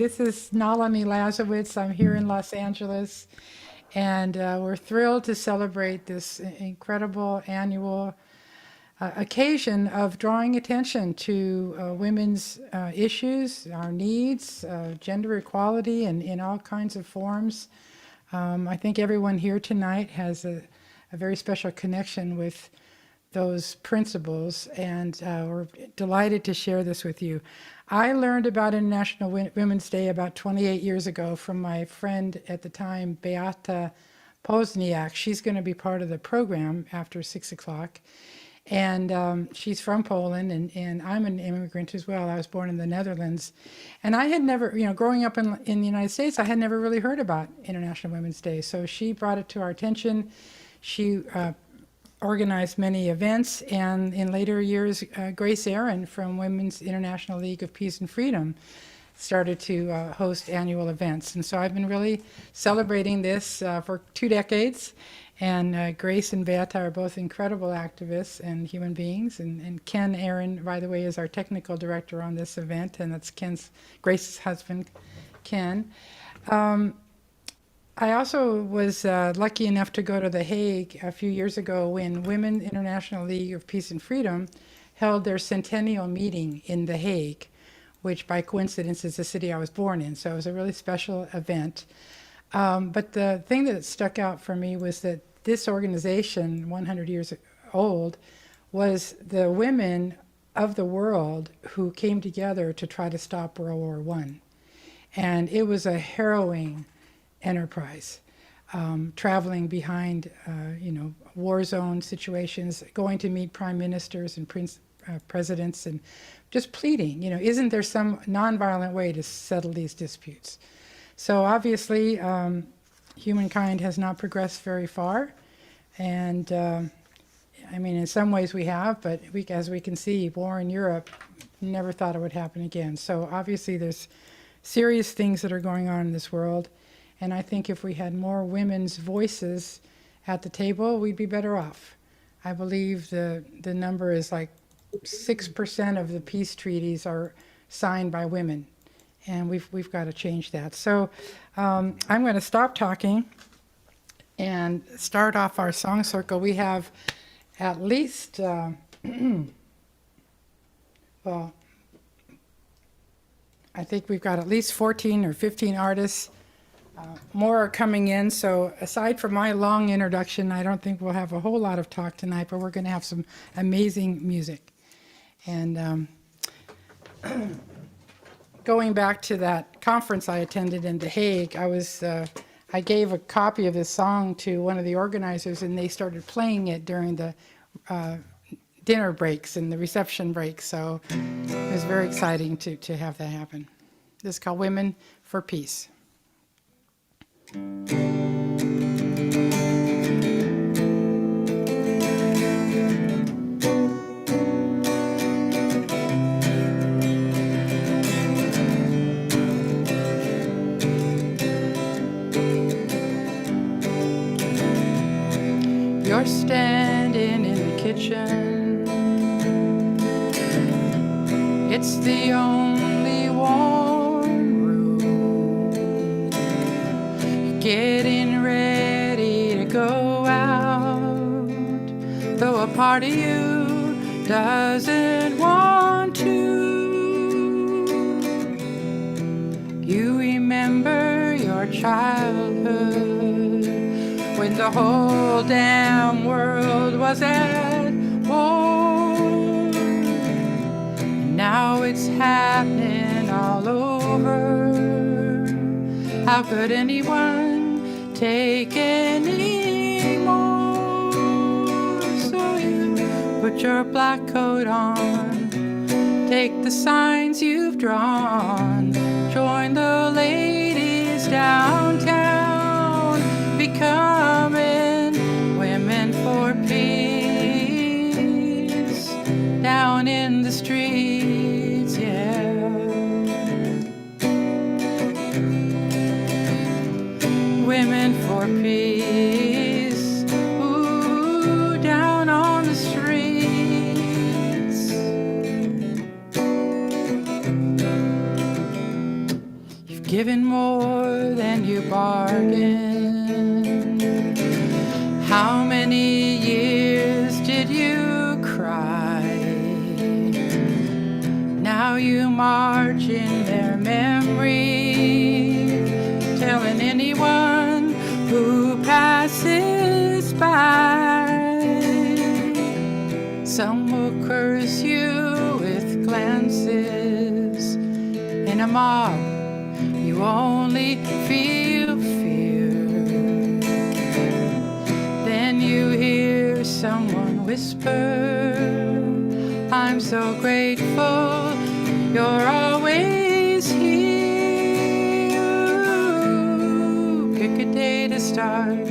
This is Nalini Lasiewicz. I'm here in Los Angeles, and we're thrilled to celebrate this incredible annual occasion of drawing attention to women's issues, our needs, gender equality, and in all kinds of forms. I think everyone here tonight has a very special connection with those principles, and we're delighted to share this with you. I learned about International Women's Day about 28 years ago from my friend at the time, Beata Pozniak. She's going to be part of the program after 6 o'clock. And she's from Poland, and I'm an immigrant as well. I was born in the Netherlands. And I had never, growing up in the United States, I had never really heard about International Women's Day. So she brought it to our attention. She organized many events, and in later years, Grace Aaron from Women's International League of Peace and Freedom started to host annual events. And so I've been really celebrating this for 2 decades. And Grace and Beata are both incredible activists and human beings. And Ken Aaron, by the way, is our technical director on this event, and that's Grace's husband, Ken. I also was lucky enough to go to The Hague a few years ago when Women International League of Peace and Freedom held their centennial meeting in The Hague, which by coincidence is the city I was born in. So it was a really special event. But the thing that stuck out for me was that this organization, 100 years old, was the women of the world who came together to try to stop World War I. And it was a harrowing enterprise, traveling behind, war zone situations, going to meet prime ministers and presidents, and just pleading, isn't there some nonviolent way to settle these disputes? So obviously, humankind has not progressed very far, and in some ways we have, but as we can see, war in Europe, never thought it would happen again. So obviously there's serious things that are going on in this world. And I think if we had more women's voices at the table, we'd be better off. I believe the number is like 6% of the peace treaties are signed by women, and we've got to change that. So I'm going to stop talking and start off our song circle. We have at least, well, I think we've got at least 14 or 15 artists. More are coming in, so aside from my long introduction, I don't think we'll have a whole lot of talk tonight, but we're going to have some amazing music. And going back to that conference I attended in The Hague, I gave a copy of this song to one of the organizers, and they started playing it during the dinner breaks and the reception breaks, so it was very exciting to have that happen. This is called Women for Peace. You're standing in the kitchen. It's the only warm room. You're getting ready to go out, though a part of you doesn't want to. You remember your childhood, when the whole damn world was at war. And now it's happening all over. How could anyone take any more? So you put your black coat on, take the signs you've drawn, join the ladies downtown, becoming women for peace down in the streets, yeah. Women for peace, ooh, down on the streets. You given more than you bargained. How many years did you cry? Now you march in their memory, telling anyone who passes by. Some will curse you with glances. In a mob, you only feel fear. Then you hear someone whisper, I'm so grateful you're always here. Pick a day to start.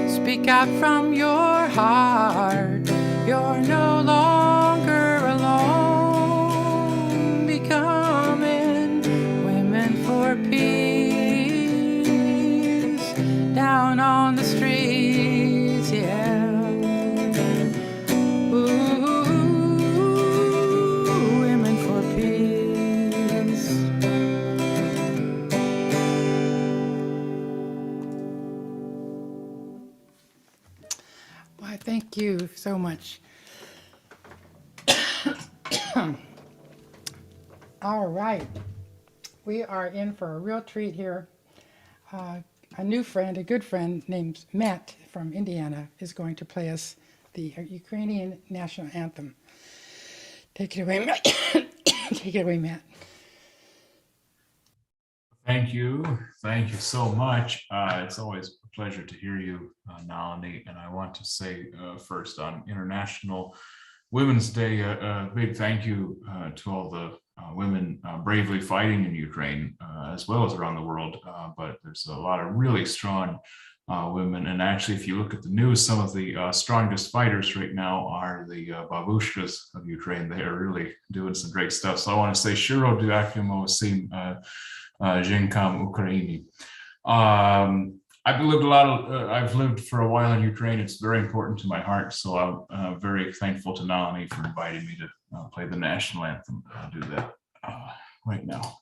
Speak out from your heart. You're no longer alone. Becoming women for peace. Down on the streets, yeah. Ooh, women for peace. Why, thank you so much. All right, we are in for a real treat here. A new friend, a good friend named Matt from Indiana is going to play us the Ukrainian national anthem. Take it away, Matt. Take it away, Matt. Thank you. Thank you so much. It's always a pleasure to hear you, Nalini. And I want to say first on International Women's Day, a big thank you to all the women bravely fighting in Ukraine, as well as around the world. But there's a lot of really strong women. And actually, if you look at the news, some of the strongest fighters right now are the babushkas of Ukraine. They are really doing some great stuff. So I want to say, Shiro Duakimo Sim Jinkam Ukraini. I've lived for a while in Ukraine. It's very important to my heart. So I'm very thankful to Nalini for inviting me to play the national anthem. I'll do that right now.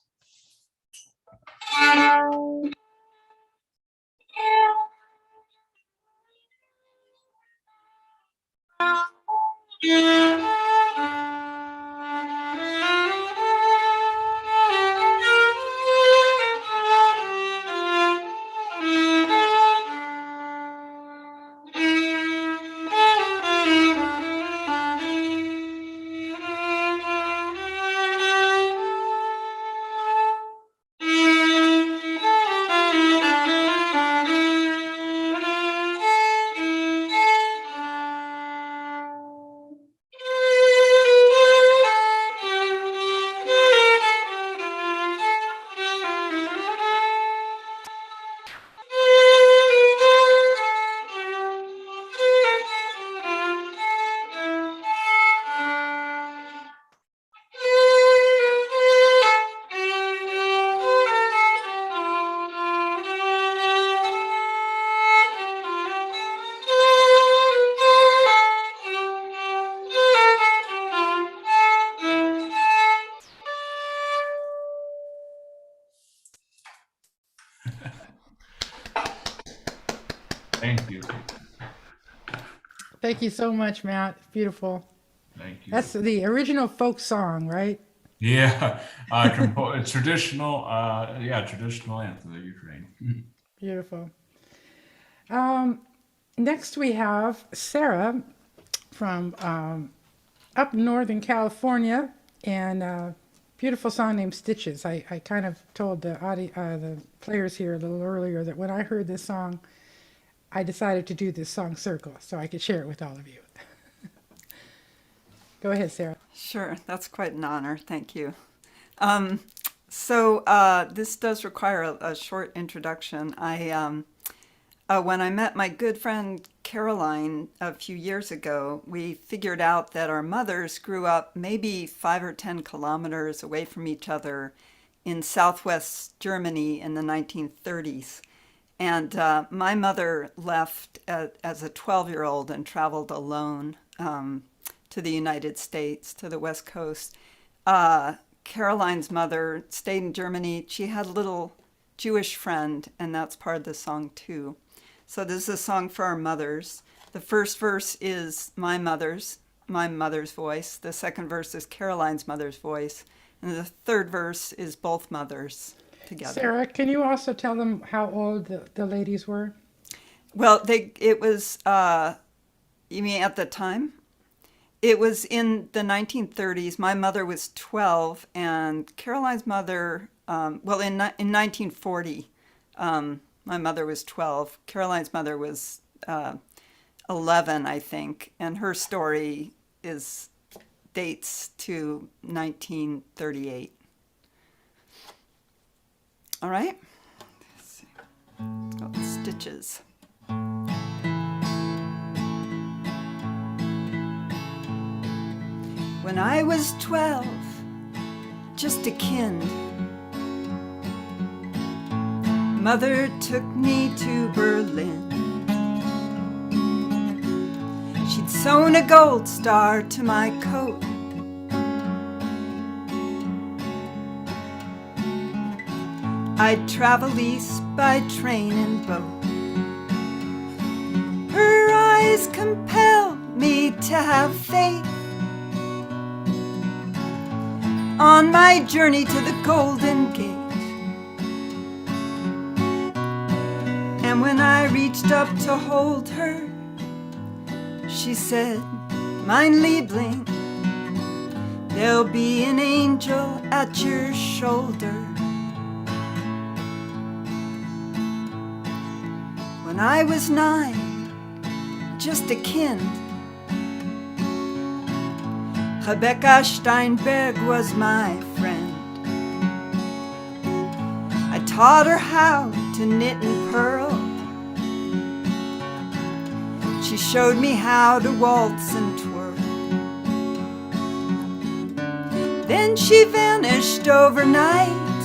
Thank you. Thank you so much, Matt. Beautiful. Thank you. That's the original folk song, right? Yeah, traditional, traditional anthem of Ukraine. Beautiful. Next we have Sarah from up northern California, and a beautiful song named Stitches. I kind of told the players here a little earlier that when I heard this song, I decided to do this song circle so I could share it with all of you. Go ahead, Sarah. Sure, that's quite an honor. Thank you. This does require a short introduction. When I met my good friend Caroline a few years ago, we figured out that our mothers grew up maybe 5 or 10 kilometers away from each other in southwest Germany in the 1930s. And my mother left as a 12-year-old and traveled alone to the United States, to the West Coast. Caroline's mother stayed in Germany. She had a little Jewish friend, and that's part of the song too. So this is a song for our mothers. The first verse is my mother's voice. The second verse is Caroline's mother's voice. And the third verse is both mothers together. Sarah, can you also tell them how old the ladies were? Well, it was, you mean at the time? It was in the 1930s. My mother was 12, and Caroline's mother, in 1940, my mother was 12. Caroline's mother was 11, I think, and her story dates to 1938. All right? Let's see. Oh, stitches. When I was 12, just a kind, Mother took me to Berlin. She'd sewn a gold star to my coat. I'd travel east by train and boat. Her eyes compelled me to have faith on my journey to the Golden Gate. And when I reached up to hold her, she said, "Mein Liebling, there'll be an angel at your shoulder." When I was 9, just a kind, Rebecca Steinberg was my friend. I taught her how to knit and purl. She showed me how to waltz and twirl. Then she vanished overnight.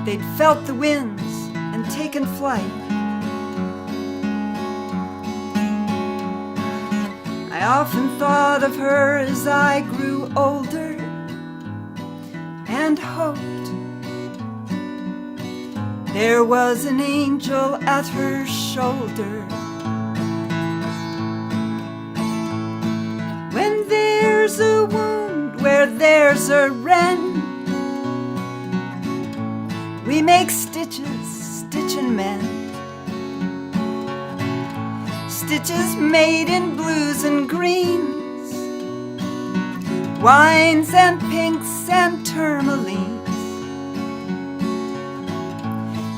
They'd felt the winds and taken flight. I often thought of her as I grew older and hoped there was an angel at her shoulder. When there's a wound where there's a rend, we make stitches, stitch and mend. Stitches made in blues and greens, wines and pinks and tourmalines,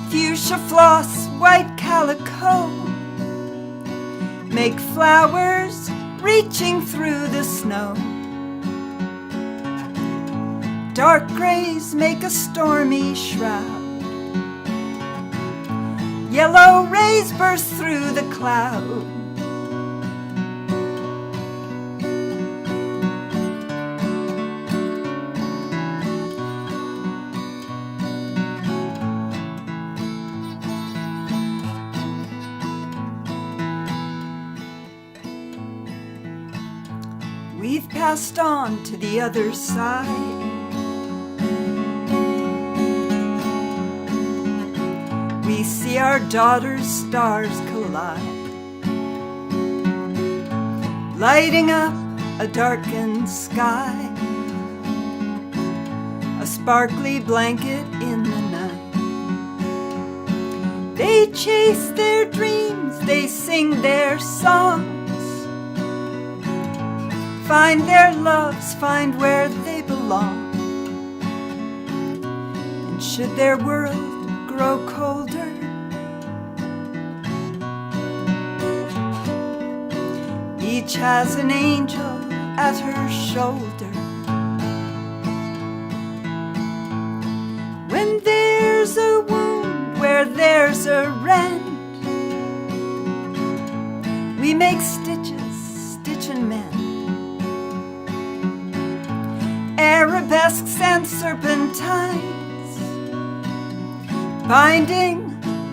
fuchsia floss, white calico, make flowers reaching through the snow. Dark grays make a stormy shroud. Yellow rays burst through the cloud. We've passed on to the other side. We see our daughters' stars collide, lighting up a darkened sky, a sparkly blanket in the night. They chase their dreams, they sing their songs, find their loves, find where they belong. And should their world grow colder, each has an angel at her shoulder. When there's a wound where there's a rend, we make stitches, stitch and mend. Arabesques and serpentines, binding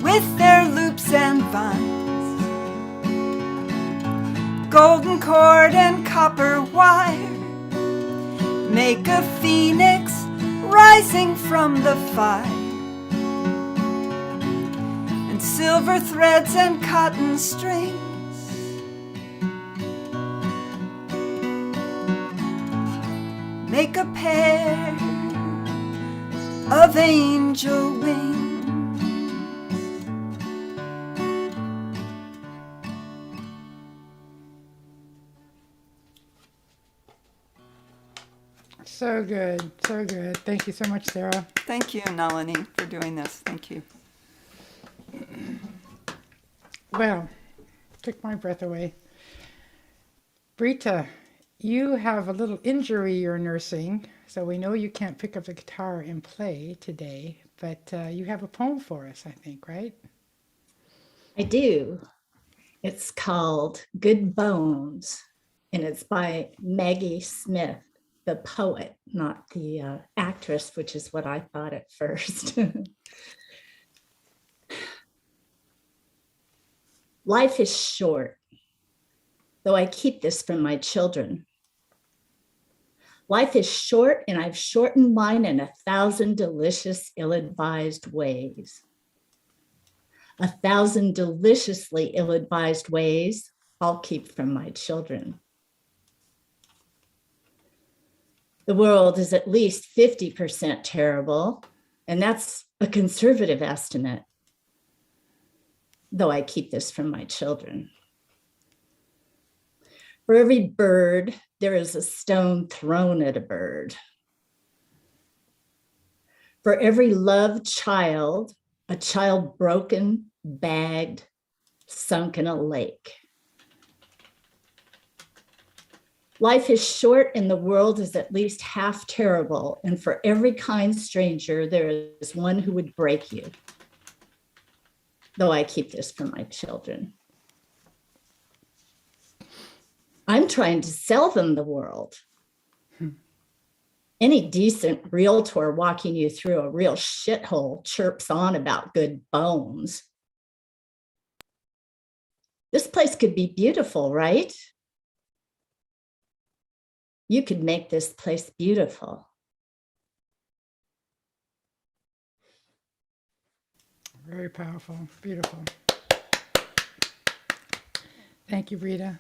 with their loops and vines, golden cord and copper wire, make a phoenix rising from the fire, and silver threads and cotton strings. Make a pair of angel wings. So good, so good. Thank you so much, Sarah. Thank you, Nalini, for doing this. Thank you. Well, took my breath away. Britta, you have a little injury you're nursing, so we know you can't pick up the guitar and play today, but you have a poem for us, I think, right? I do. It's called Good Bones, and it's by Maggie Smith, the poet, not the actress, which is what I thought at first. Life is short, though I keep this from my children. Life is short, and I've shortened mine in 1,000 delicious, ill-advised ways. 1,000 deliciously ill-advised ways I'll keep from my children. The world is at least 50% terrible, and that's a conservative estimate, though I keep this from my children. For every bird, there is a stone thrown at a bird. For every loved child, a child broken, bagged, sunk in a lake. Life is short and the world is at least half terrible, and for every kind stranger, there is one who would break you, though I keep this from my children. I'm trying to sell them the world. Any decent realtor walking you through a real shithole chirps on about good bones. This place could be beautiful, right? You could make this place beautiful. Very powerful, beautiful. Thank you, Britta.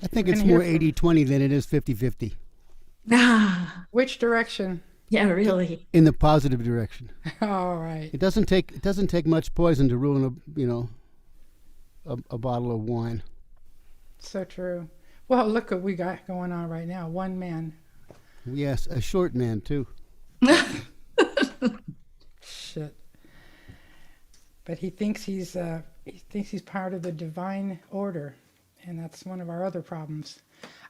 I think We're it's gonna hear more from- 80-20 than it is 50-50 Ah, Which direction? yeah, really. in the positive direction. All right. It doesn't take much poison to ruin a bottle of wine. So true. Well, look what we got going on right now. One man. Yes, a short man too. Shit. But he thinks he's part of the divine order, and that's one of our other problems.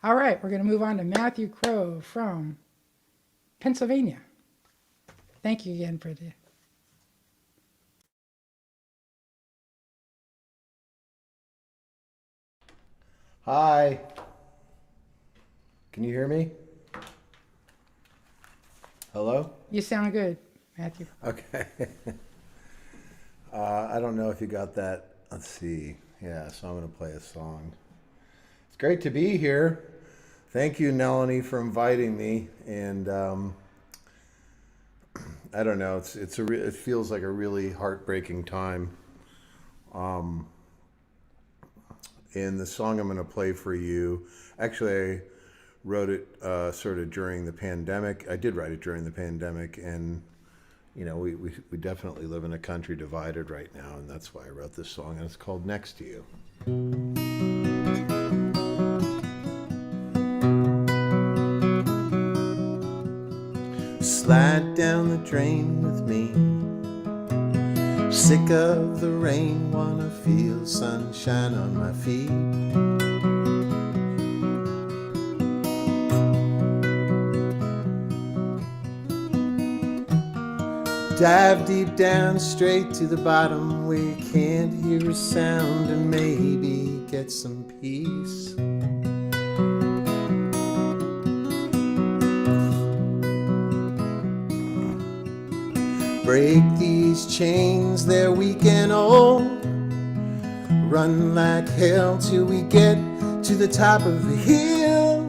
All right, we're going to move on to Matthew Crow from Pennsylvania. Thank you again, Britta. Hi. Can you hear me? Hello? You sound good, Matthew. Okay. I don't know if you got that. Let's see. Yeah, so I'm going to play a song. It's great to be here. Thank you, Nalini, for inviting me. And I don't know. It feels like a really heartbreaking time. And the song I'm going to play for you, actually, I wrote it sort of during the pandemic. I did write it during the pandemic, and you know, we definitely live in a country divided right now, and that's why I wrote this song, and it's called Next to You. Slide down the drain with me. Sick of the rain, wanna feel sunshine on my feet. Dive deep down, straight to the bottom where you can't hear a sound, and maybe get some peace. Break these chains, they're weak and old. Run like hell till we get to the top of the hill.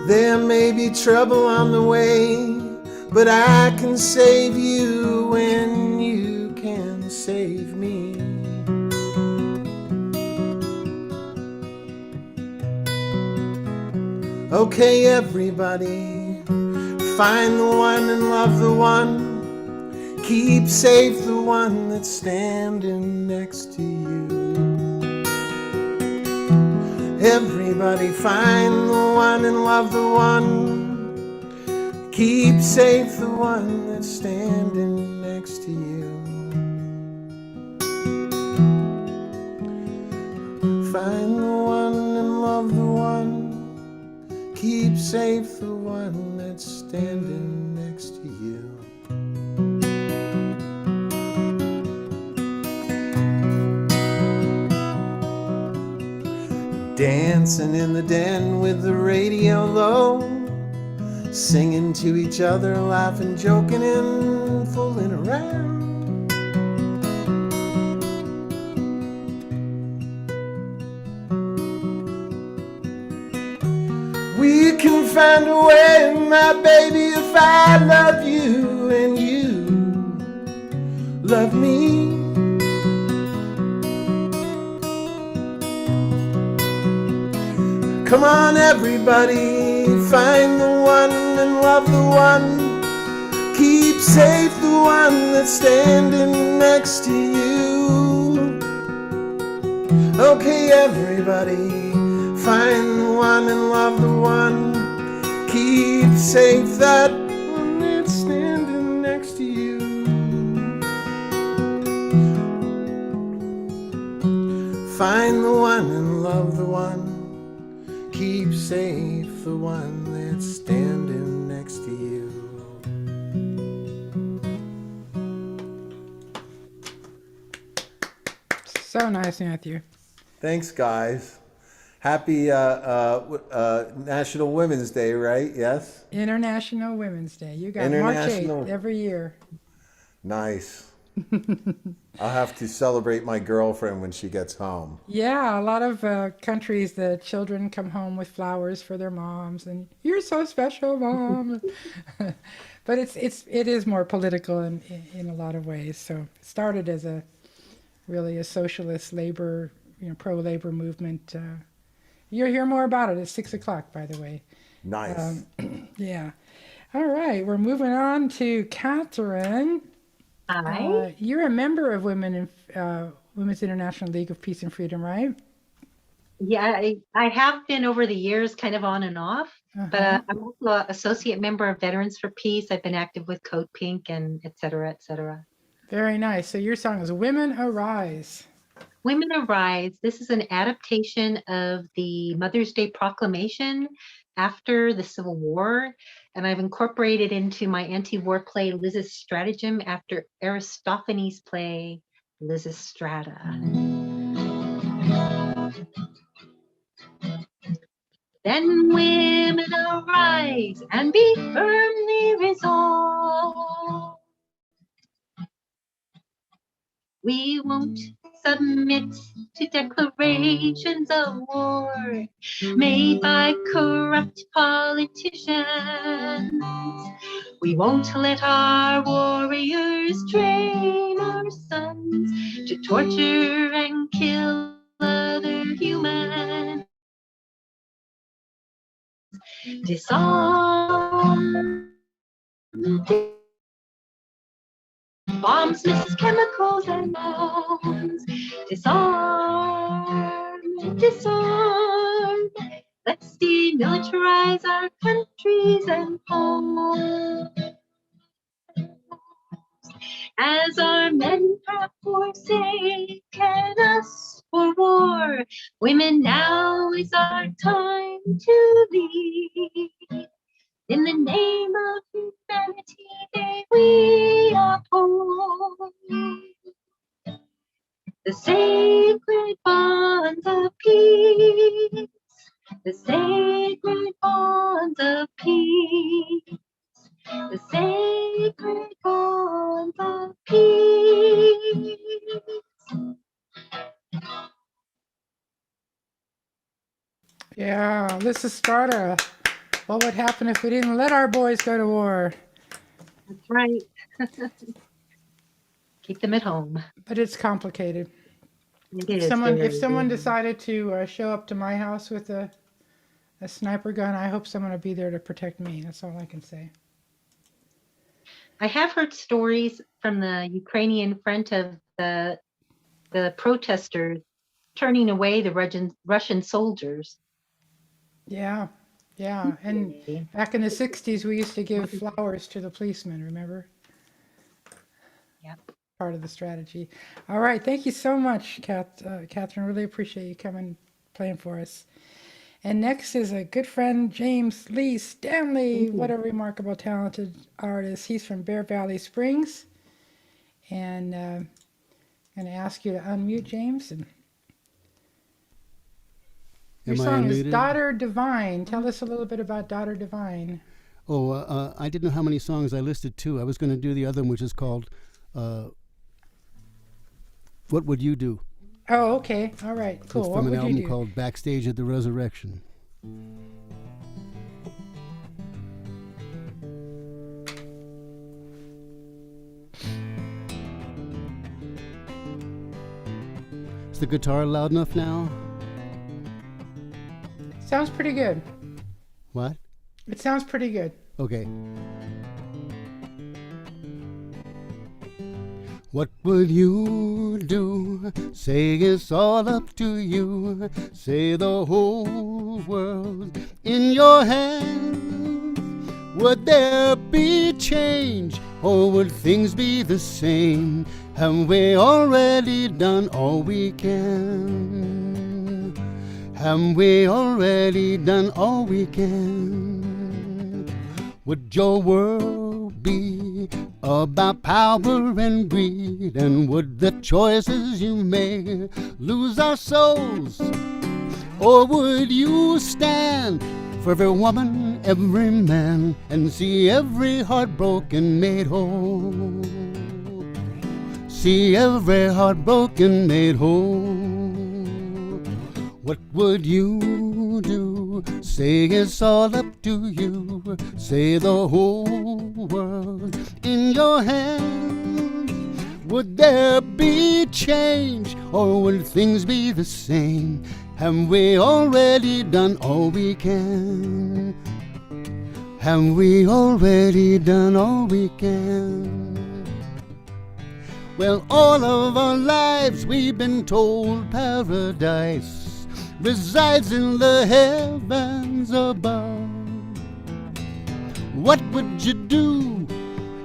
There may be trouble on the way, but I can save you when you can save me. Okay, everybody, find the one and love the one. Keep safe the one that's standing next to you. Everybody find the one and love the one. Keep safe the one that's standing next to you. Find the one and love the one. Keep safe the one that's standing next to you. Dancing in the den with the radio low, singing to each other, laughing, joking, and fooling around. We can find a way, my baby, if I love you and you love me. Come on, everybody, find the one and love the one. Keep safe the one that's standing next to you. Okay, everybody, find the one and love the one. Keep safe that one that's standing next to you. Find the one and love the one. Keep safe the one that's standing next to you. So nice, Matthew. Thanks, guys. Happy National Women's Day, right? Yes? International Women's Day. You got International- March 8th every year. Nice. I'll have to celebrate my girlfriend when she gets home. Yeah, a lot of countries, the children come home with flowers for their moms, and you're so special, mom. But it is more political in a lot of ways. So it started as really a socialist labor, pro-labor movement. You'll hear more about it at 6:00, by the way. Nice. Yeah. All right, we're moving on to Catherine. Hi. You're a member of Women's International League of Peace and Freedom, right? Yeah, I have been over the years, kind of on and off, but I'm also an associate member of Veterans for Peace. I've been active with Code Pink and et cetera, et cetera. Very nice. So your song is Women Arise. Women Arise. This is an adaptation of the Mother's Day Proclamation after the Civil War, and I've incorporated into my anti-war play Stratagem after Aristophanes' play Lysistrata. Then women arise and be firmly resolved. We won't submit to declarations of war made by corrupt politicians. We won't let our warriors train our sons to torture and kill other humans. Disarm. Bombs, missiles, chemicals, and bombs. Disarm, disarm. Let's demilitarize our countries and homes. As our men have forsaken us for war, women, now is our time to lead. In the name of humanity, may we uphold the sacred bonds of peace, the sacred bonds of peace, the sacred bonds Yeah, Lysistrata. What would happen if we didn't let our boys go to war? That's right. Keep them at home. But it's complicated. It If is someone very- decided to show up to my house with a sniper gun, I hope someone will be there to protect me. That's all I can say. I have heard stories from the Ukrainian front of the protesters turning away the Russian soldiers. Yeah, yeah. And back in the 60s, we used to give flowers to the policemen, remember? Yep. Part of the strategy. All right. Thank you so much, Catherine. Really appreciate you coming, playing for us. And next is a good friend, James Lee Stanley. What a remarkable, talented artist. He's from Bear Valley Springs. And I'm going to ask you to unmute, James. And your Am I song is unmuted? Daughter Divine. Tell us a little bit about Daughter Divine. Oh, I didn't know how many songs I listed too. I was going to do the other one, which is called What Would You Do? Oh, okay. All right. Cool. It's What from an would album you do? called Backstage at the Resurrection. Is the guitar loud enough now? Sounds pretty good. What? It sounds pretty good. Okay. What would you do? Say it's all up to you. Say the whole world in your hands. Would there be change, or would things be the same? Have we already done all we can? Have we already done all we can? Would your world be about power and greed? And would the choices you make lose our souls? Or would you stand for every woman, every man, and see every heart broken made whole? See every heart broken made whole. What would you do? Say it's all up to you. Say the whole world in your hands. Would there be change, or would things be the same? Have we already done all we can? Have we already done all we can? Well, all of our lives we've been told paradise resides in the heavens above. What would you do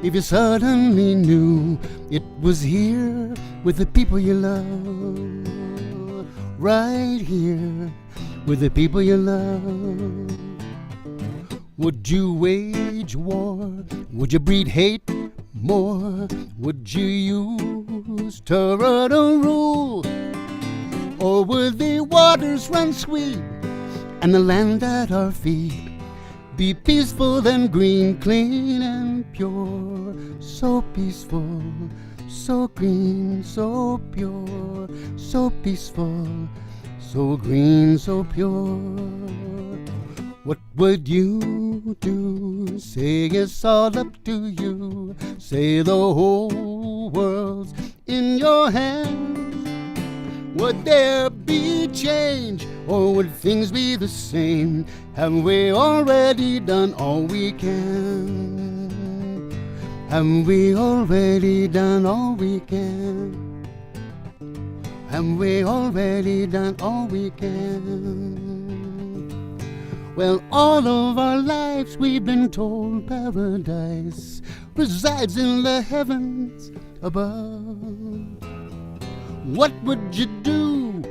if you suddenly knew it was here with the people you love? Right here with the people you love. Would you wage war? Would you breed hate more? Would you use terror to rule? Or would the waters run sweet and the land at our feet be peaceful and green, clean and pure? So peaceful, so green, so pure, so peaceful, so green, so pure. What would you do? Say it's all up to you. Say the whole world's in your hands. Would there be change, or would things be the same? Have we already done all we can? Have we already done all we can? Have we already done all we can? Well, all of our lives we've been told paradise resides in the heavens above. What would you do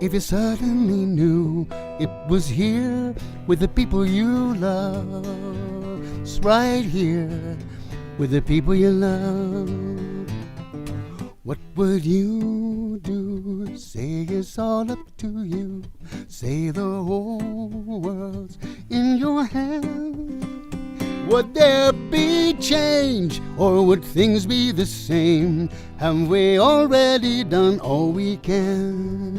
if you suddenly knew it was here with the people you love? It's right here with the people you love. What would you do? Say it's all up to you. Say the whole world's in your hands. Would there be change, or would things be the same? Have we already done all we can?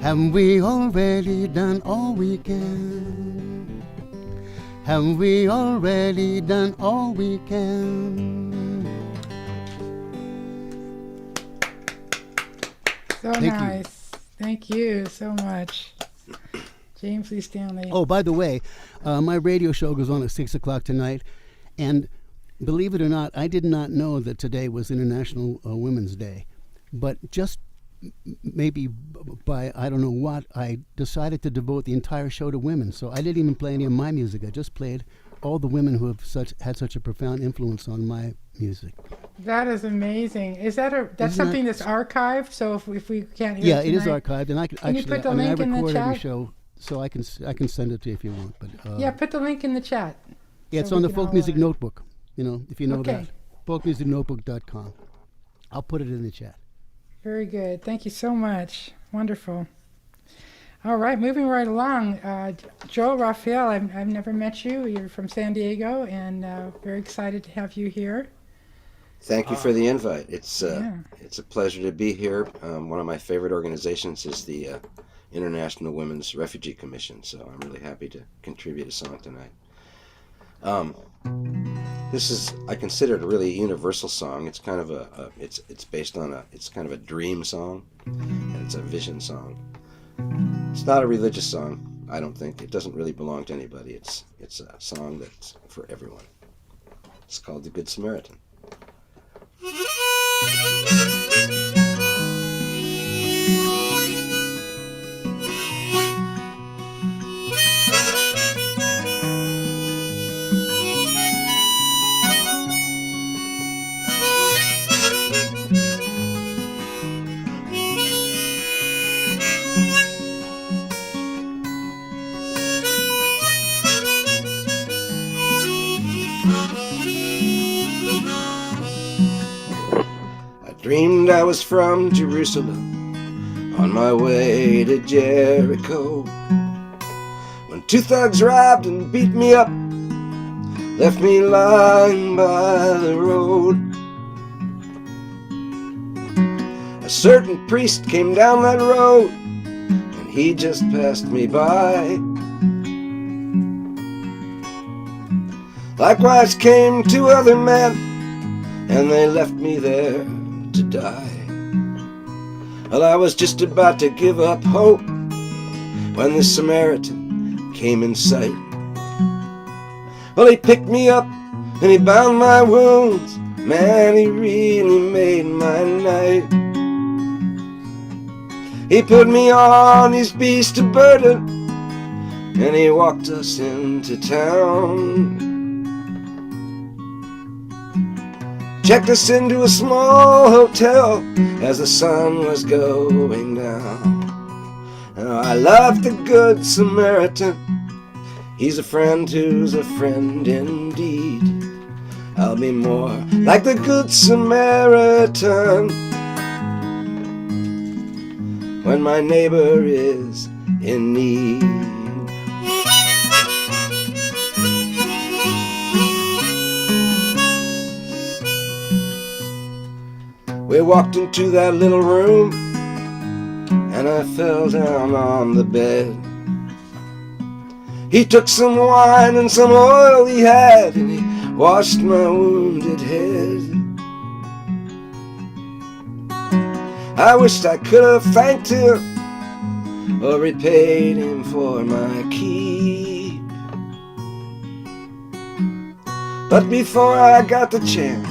Haven't we already done all we can? Haven't we already done all we can? So Thank you. nice. Thank you so much. James Lee Stanley. Oh, by the way, my radio show goes on at 6 o'clock tonight, and believe it or not, I did not know that today was International Women's Day. But just maybe by I don't know what, I decided to devote the entire show to women. So I didn't even play any of my music. I just played all the women who have had such a profound influence on my music. That is amazing. Is that that's Isn't something that's archived? So if we can't hear Yeah, it it is tonight- archived, and I can Can you actually. put the I mean, I link in the record every chat? show, so I can send it to you if you want. But Yeah, put the link in the chat. yeah, it's so on we the can Folk all, Music Notebook. You know, if you know Okay. that, folkmusicnotebook.com. I'll put it in the chat. Very good. Thank you so much. Wonderful. All right, moving right along. Joe Raphael, I've never met you. You're from San Diego, and very excited to have you here. Thank you for the invite. It's Yeah. it's a pleasure to be here. One of my favorite organizations is the International Women's Refugee Commission, so I'm really happy to contribute a song tonight. This is, I consider it a really universal song. It's kind of it's based on it's kind of a dream song, and it's a vision song. It's not a religious song, I don't think. It doesn't really belong to anybody. It's a song that's for everyone. It's called the Good Samaritan. Dreamed I was from Jerusalem, on my way to Jericho, when two thugs robbed and beat me up, left me lying by the road. A certain priest came down that road, and he just passed me by. Likewise came two other men, and they left me there to die. Well, I was just about to give up hope when the Samaritan came in sight. Well, he picked me up and he bound my wounds. Man, he really made my night. He put me on his beast of burden and he walked us into town. Checked us into a small hotel as the sun was going down. Now, I love the Good Samaritan. He's a friend who's a friend indeed. I'll be more like the Good Samaritan when my neighbor is in need. We walked into that little room, and I fell down on the bed. He took some wine and some oil he had, and he washed my wounded head. I wished I could have thanked him or repaid him for my keep. But before I got the chance,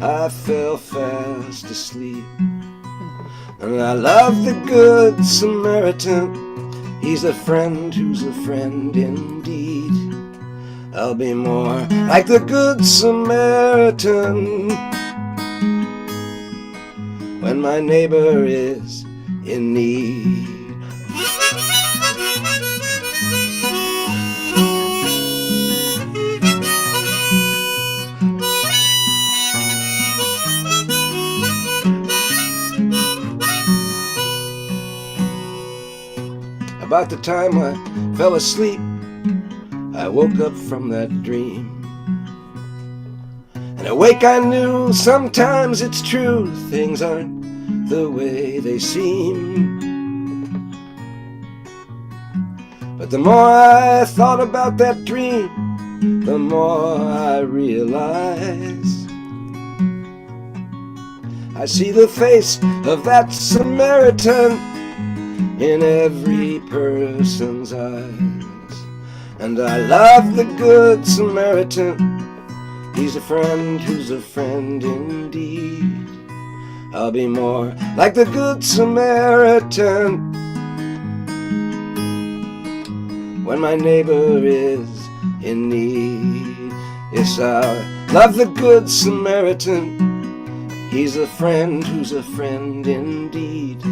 I fell fast asleep. And I love the Good Samaritan. He's a friend who's a friend indeed. I'll be more like the Good Samaritan when my neighbor is in need. About the time I fell asleep, I woke up from that dream. And awake I knew sometimes it's true, things aren't the way they seem. the more I thought about that dream, the more I realize I see the face of that Samaritan in every person's eyes. And I love the Good Samaritan. He's a friend who's a friend indeed. I'll be more like the Good Samaritan when my neighbor is in need. Yes, I love the Good Samaritan. He's a friend who's a friend indeed.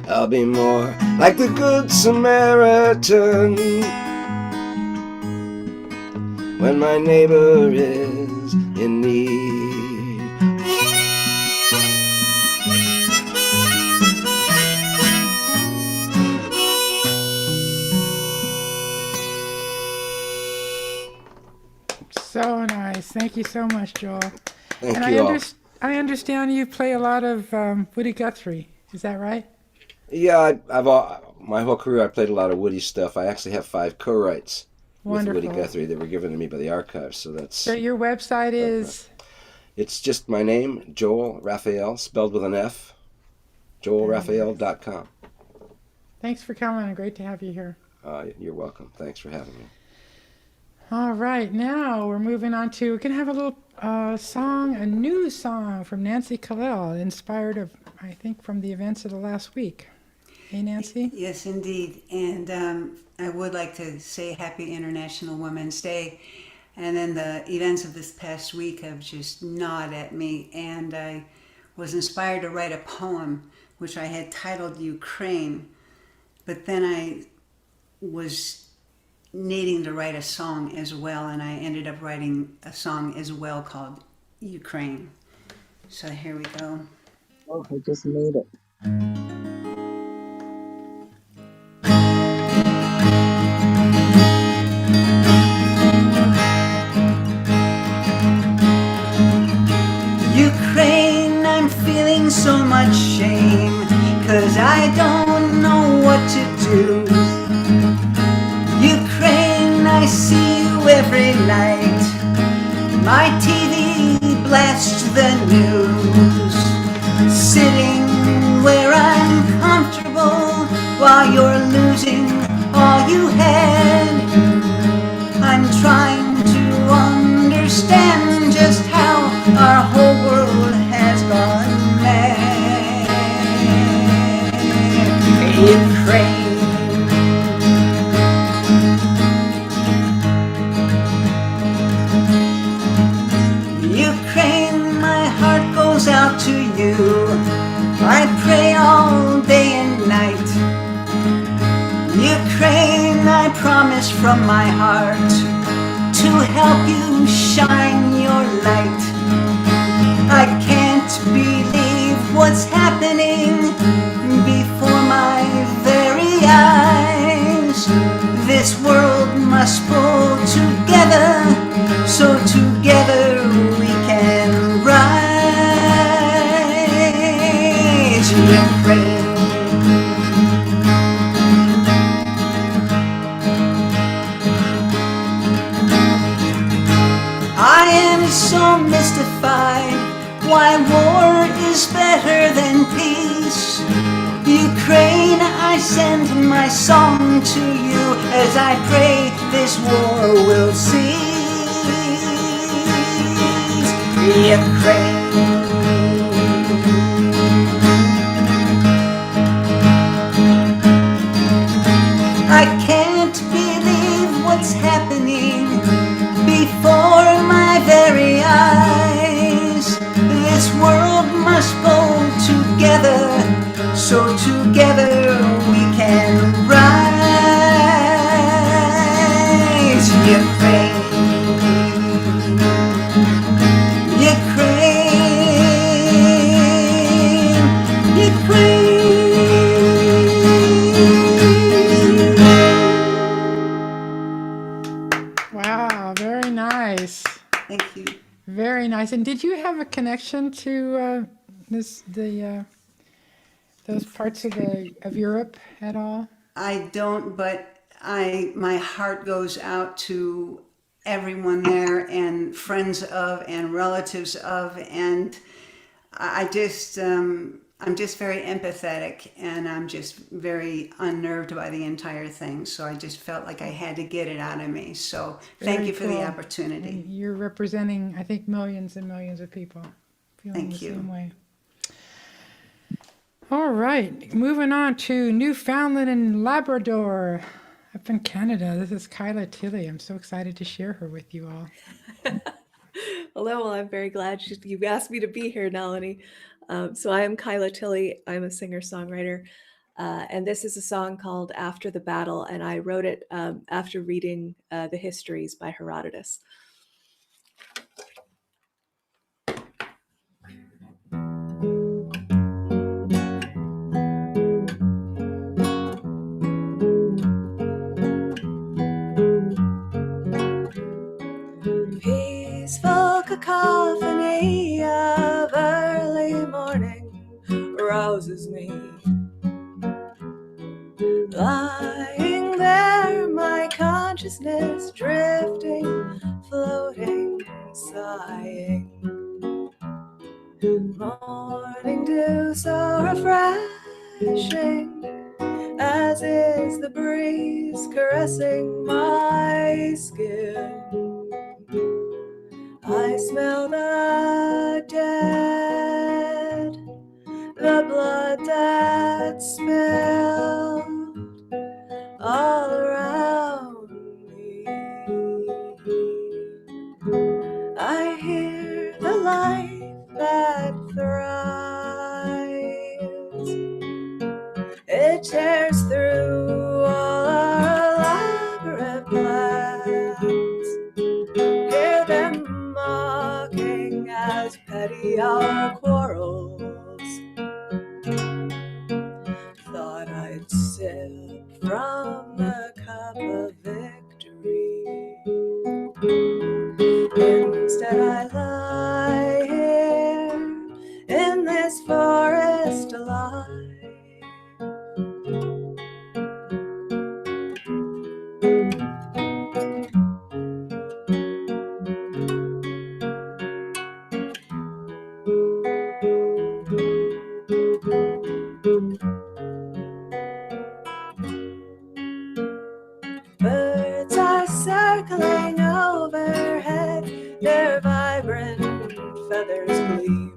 I'll be more like the Good Samaritan when my neighbor is in need. So nice. Thank you so much, Joel. Thank And you all. I understand you play a lot of Woody Guthrie. Is that right? Yeah, my whole career I played a lot of Woody stuff. I actually have 5 co-writes with Woody Wonderful. Guthrie that were given to me by the archives. So that's So your website is? it's just my name, Joel Raphael, spelled with an F. JoelRaphael.com. Thanks for coming. Great to have you here. You're welcome. Thanks for having me. All right, now we're moving on to, we're going to have a little song, a new song from Nancy Kalel, inspired of, I think, from the events of the last week. Hey, Nancy? Yes, indeed. And I would like to say Happy International Women's Day. And then the events of this past week have just gnawed at me. And I was inspired to write a poem, which I had titled Ukraine. But then I was needing to write a song as well, and I ended up writing a song as well called Ukraine. So here we go. Oh, I just made it. Ukraine, I'm feeling so much shame, 'cause I don't know what to do. Ukraine, I see you every night. My TV blasts the news. Sitting where I'm comfortable while you're losing all you had. I'm trying to understand just how our whole world has gone mad. Ukraine. Ukraine, my heart goes out to you. I pray all day and night. Ukraine, I promise from my heart to help you shine your light. I can't believe what's happening before my very eyes. This world must pull together, so together we can rise. Ukraine. I am so mystified why war is better than peace. Ukraine, I send my song to you as I pray this war will cease. Ukraine. I can't believe what's happening before my very eyes. This world must go together, so together we can rise. Ukraine. Ukraine. Ukraine. Wow, very nice. Thank you. Very nice. And did you have a connection to those parts of Europe at all? I don't, but my heart goes out to everyone there and friends of and relatives of, and I just I'm just very empathetic, and I'm just very unnerved by the entire thing. So I just felt like I had to get it out of me. So thank Very you for the cool. opportunity. And you're representing, I think, millions and millions of people feeling Thank the you. same way. All right, moving on to Newfoundland and Labrador up in Canada. This is Kyla Tilley. I'm so excited to share her with you all. Hello, well, I'm very glad you asked me to be here, Nalini. So I am Kyla Tilley. I'm a singer-songwriter, and this is a song called After the Battle, and I wrote it after reading the Histories by Herodotus. Peaceful cacophony of early morning rouses me. Lying there, my consciousness drifting, floating, sighing. Morning dew so refreshing, as is the breeze caressing my skin. I smell the dead, the blood that spilled all around me. I hear the life that thrives. It tears through all our elaborate plans. Hear them mocking as petty our quarrels. Thought I'd sip from the cup of victory. Instead I lie here in this forest alive. Birds are circling overhead, their vibrant feathers gleam.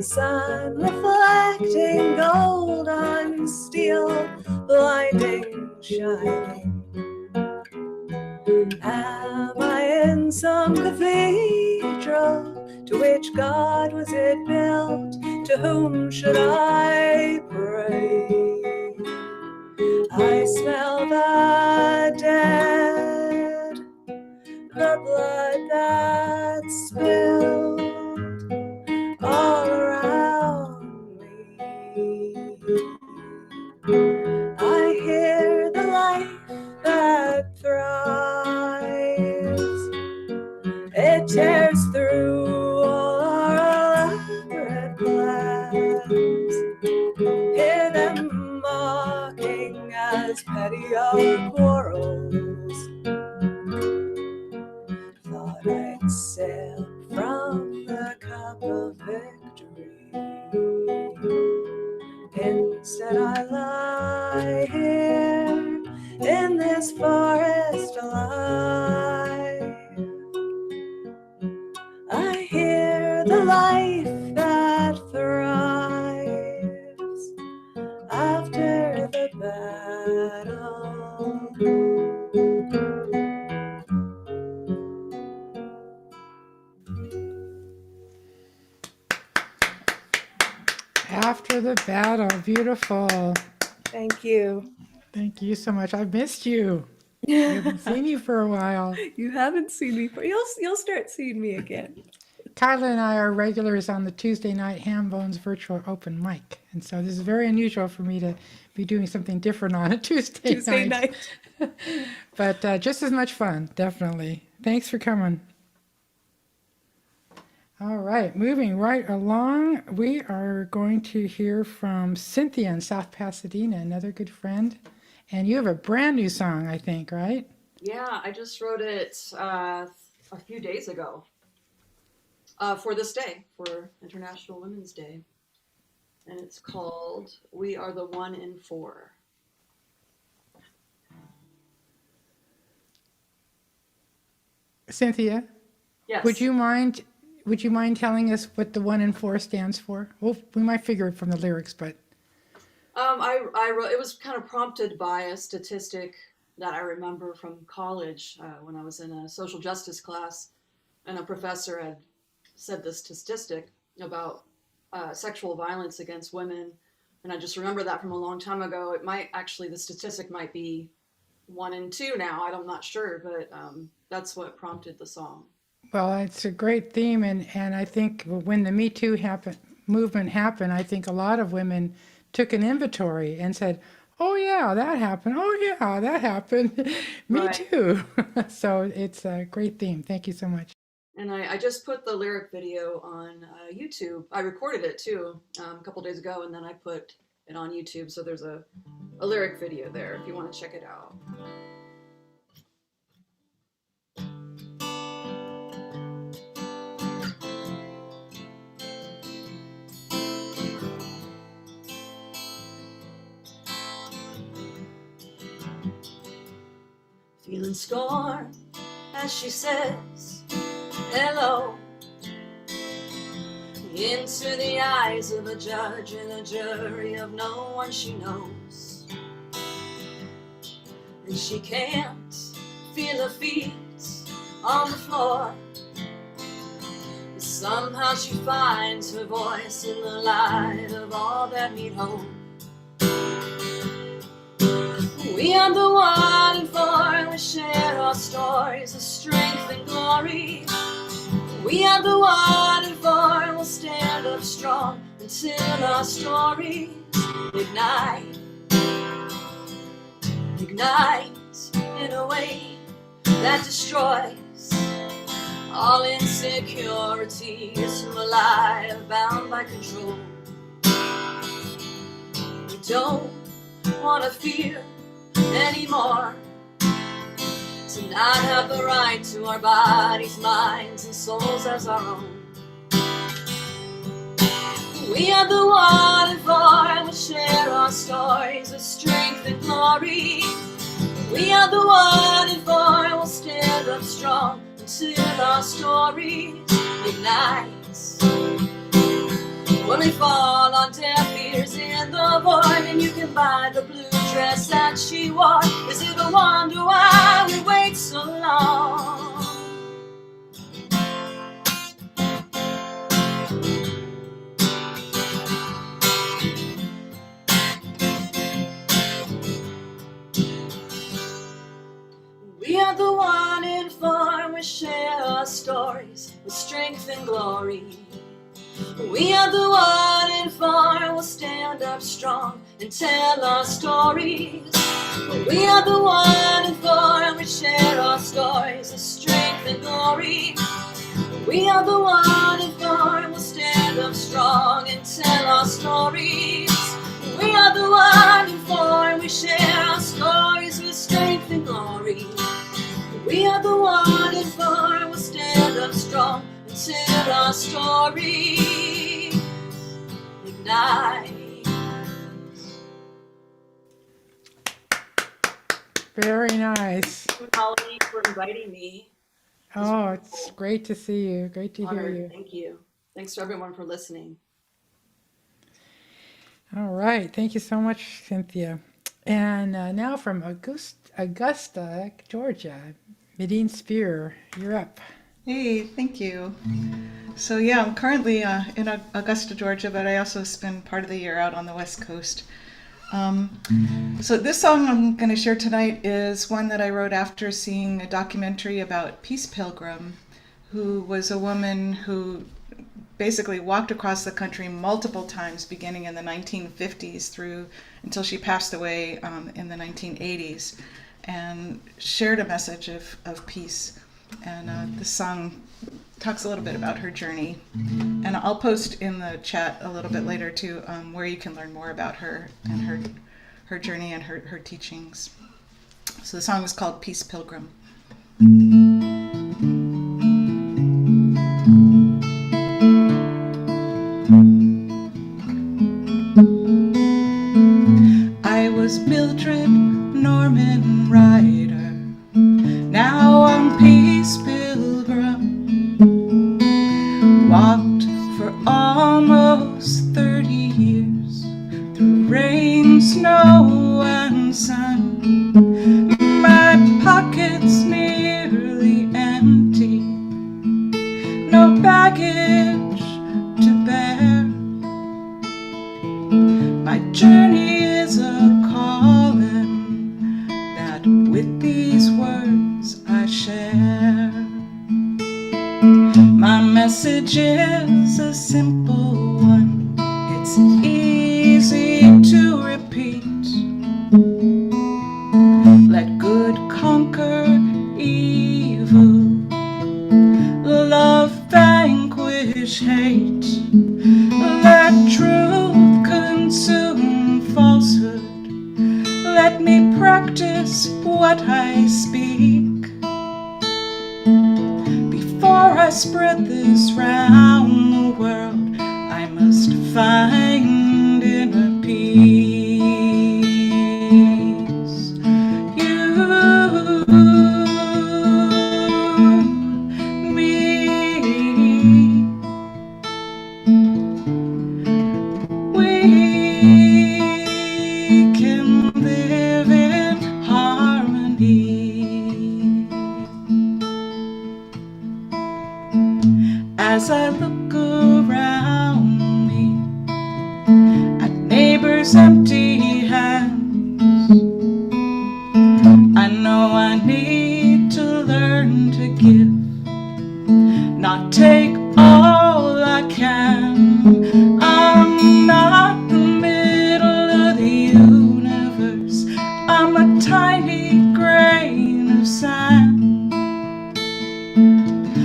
Sun reflecting gold on steel, blinding, shining. Am I in some cathedral? To which god was it built? To whom should I pray? I smell the dead, the blood that spilled all around me. I hear the life that thrives. It tears through all our elaborate plans. Hear them mocking as petty our quarrels. Thought I'd sip from the cup of victory. Instead I lie here in this forest alive. I hear the life that thrives after the battle. After the battle, beautiful. Thank you. Thank you so much. I've missed you. I haven't seen you for a while. You haven't seen me for you'll start seeing me again. Kyla and I are regulars on the Tuesday night Ham Bones virtual open mic. And so this is very unusual for me to be doing something different on a Tuesday night. But just as much fun, definitely. Thanks for coming. All right, moving right along, we are going to hear from Cynthia in South Pasadena, another good friend, And you have a brand new song, I think, right? Yeah, I just wrote it a few days ago for this day, for International Women's Day. And it's called We Are the One in Four. Cynthia, Yes. would you mind telling us what the 1 in 4 stands for? Well, we might figure it from the lyrics, but I wrote, it was kind of prompted by a statistic that I remember from college when I was in a social justice class, and a professor had said this statistic about sexual violence against women. And I just remember that from a long time ago. It might actually, the statistic might be 1 in 2 now. I'm not sure, but that's what prompted the song. well, it's a great theme, and I think when the Me Too movement happened, I think a lot of women took an inventory and said, "Oh yeah, that happened. Oh yeah, that happened. Me Right. too." So it's a great theme. Thank you so much. And I just put the lyric video on YouTube. I recorded it too a couple days ago, and then I put it on YouTube. So there's a lyric video there if you want to check it out. Feeling scorn as she says hello into the eyes of a judge and a jury of no one she knows. And she can't feel her feet on the floor. But somehow she finds her voice in the light of all that need hope. We are the 1 in 4, we share our stories of strength and glory. We are the 1 in 4, we'll stand up strong until our stories ignite. Ignite in a way that destroys all insecurities from a life bound by control. We don't want to fear anymore, to not have the right to our bodies, minds, and souls as our own. We are the 1 in 4, we share our stories of strength and glory. We are the 1 in 4, we'll stand up strong until our stories ignite. When we fall on deaf ears in the void, and you can buy the blue dress that she wore, is it a wonder why we wait so long? We are the 1 in 4, we share our stories with strength and glory. We are the 1 in 4, we'll stand up strong and tell our stories. We are the 1 in 4, we share our stories of strength and glory. We are the 1 in 4, we'll stand up strong and tell our stories. We are the 1 in 4, we share our stories with strength and glory. We are the 1 in 4, we'll stand up strong until our story ignites. Very nice. Thank you, Nalini, for inviting me. Oh, it's great to see you. Great to hear Honored. you. Thank you. Thanks to everyone for listening. All right. Thank you so much, Cynthia. And now from Augusta, Georgia, Medine Spear, you're up. Hey, thank you. So yeah, I'm currently in Augusta, Georgia, but I also spend part of the year out on the West Coast. So this song I'm going to share tonight is one that I wrote after seeing a documentary about Peace Pilgrim, who was a woman who basically walked across the country multiple times, beginning in the 1950s through until she passed away in the 1980s, and shared a message of peace. And this song talks a little bit about her journey. And I'll post in the chat a little bit later too, where you can learn more about her and her her journey and her teachings. So the song is called Peace Pilgrim. I was Mildred Norman Ryder, now I'm Peace Pilgrim. Walked for almost 30 years through rain, snow, and sun. My pockets nearly empty, no baggage to bear. My journey is a calling that with these words I share. My message is a simple one, it's easy to repeat. Let good conquer evil, love vanquish hate. Let truth consume falsehood, let me practice what I speak. Before I spread this round the world, I must find inner peace. You, me, we can live in harmony. As I look around me at neighbors' empty hands, I know I need to learn to give, not take all I can. I'm not the middle of the universe, I'm a tiny grain of sand,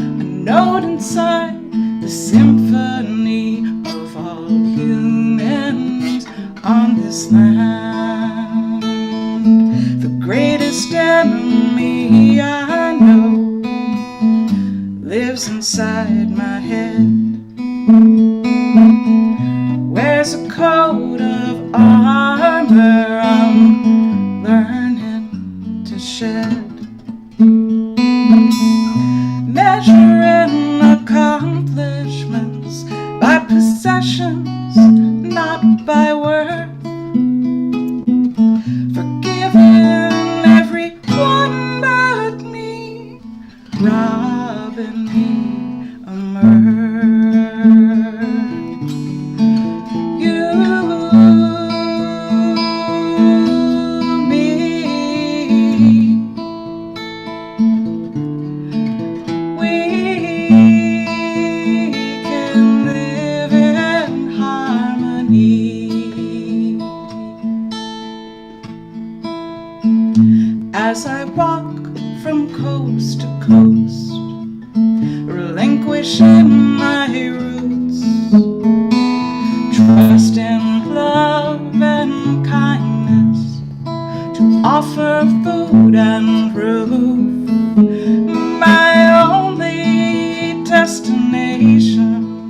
a note inside the symphony of all humans on this land. The greatest enemy I know lives inside my head, wears a coat of armor I'm learning to shed. Measuring accomplishments by possessions, not by worth. Forgiving everyone but me, robbing me of mirth. You, me, we can live in harmony. As I walk from coast to coast, relinquishing my roots, trust in love and kindness, to offer food and roof. My only destination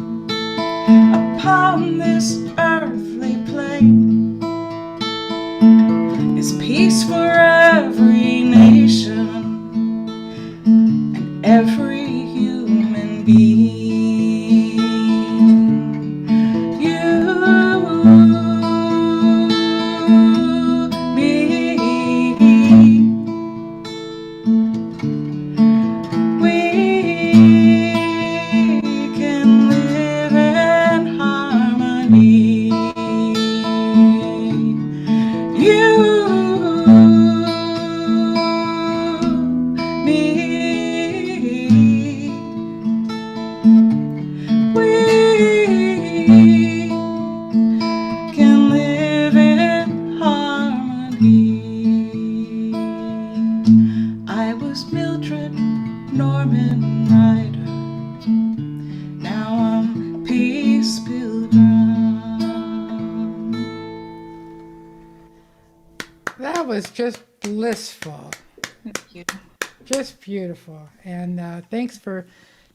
upon this earthly plane is peace for every nation and every human being. You, me, we can live in harmony. You, That was just blissful. Thank you. Just beautiful. And thanks for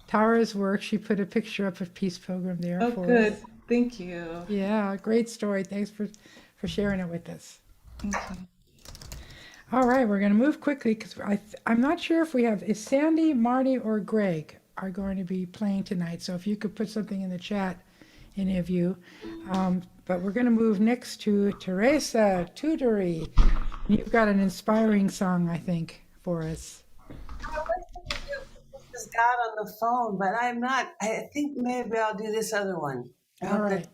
Tara's work. She put a picture up of Peace Pilgrim there Oh, for good. us. Thank you. Yeah, great story. Thanks for sharing it with us. Thank you. All right, we're going to move quickly because I'm not sure if we have, is Sandy, Marty, or Greg are going to be playing tonight. So if you could put something in the chat, any of you. But we're going to move next to Teresa Tudori. You've got an inspiring song, I think, for us. This is God on the phone, but I'm not. I think maybe I'll do this other one. All right.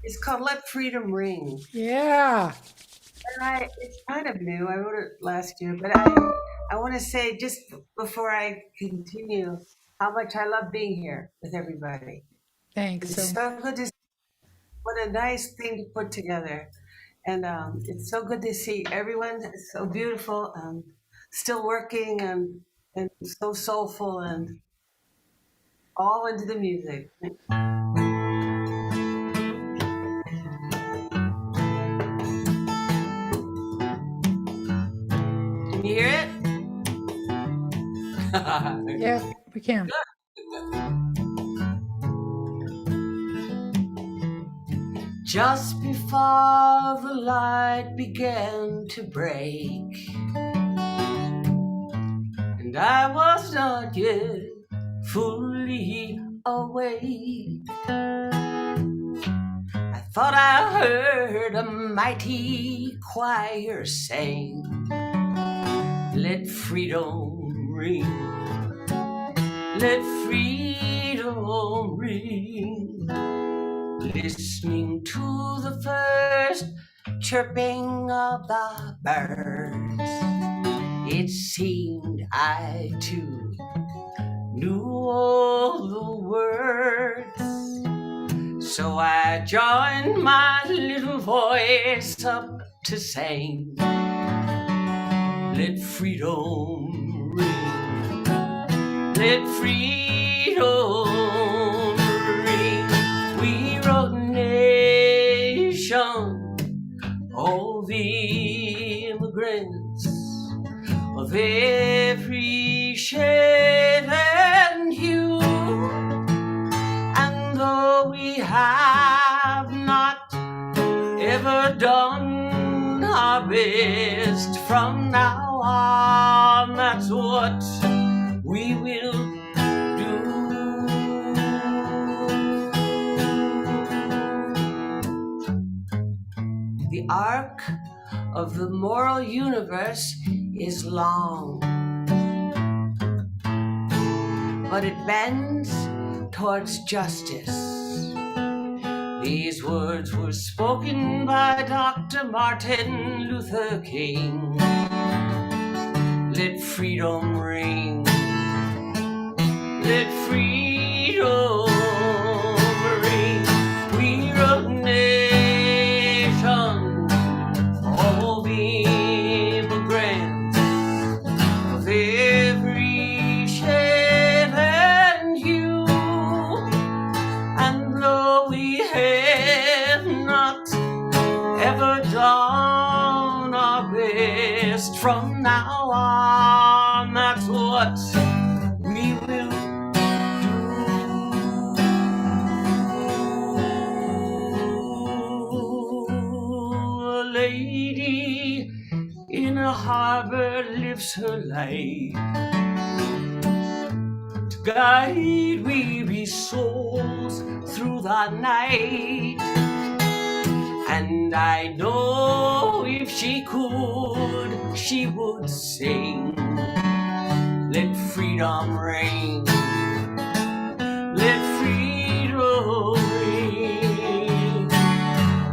It's called Let Freedom Ring. Yeah. And it's kind of new. I wrote it last year, but I want to say just before I continue how much I love being here with everybody. Thanks. It's so good to see. What a nice thing to put together. And it's so good to see everyone. It's so beautiful, still working and so soulful and all into the music. Can you hear it? Yeah, we can. Just before the light began to break, and I was not yet fully awake, I thought I heard a mighty choir sing, let freedom ring, let freedom ring. Listening to the first chirping of the birds, it seemed I too knew all the words. So I joined my little voice up to sing, let freedom ring, let freedom ring. We wrote nation, all the immigrants of every shade and hue. And though we have not ever done our best, from now on, that's what we will do. The arc of the moral universe is long, but it bends towards justice. These words were spoken by Dr. Martin Luther King. Let freedom ring, let freedom ring. We are a nation, all the immigrants of every shade and hue. And though we have not ever done our best, from now on, that's what we will do. A lady in a harbor lives her life to guide weary souls through the night. And I know if she could, she would sing, let freedom ring, let freedom ring.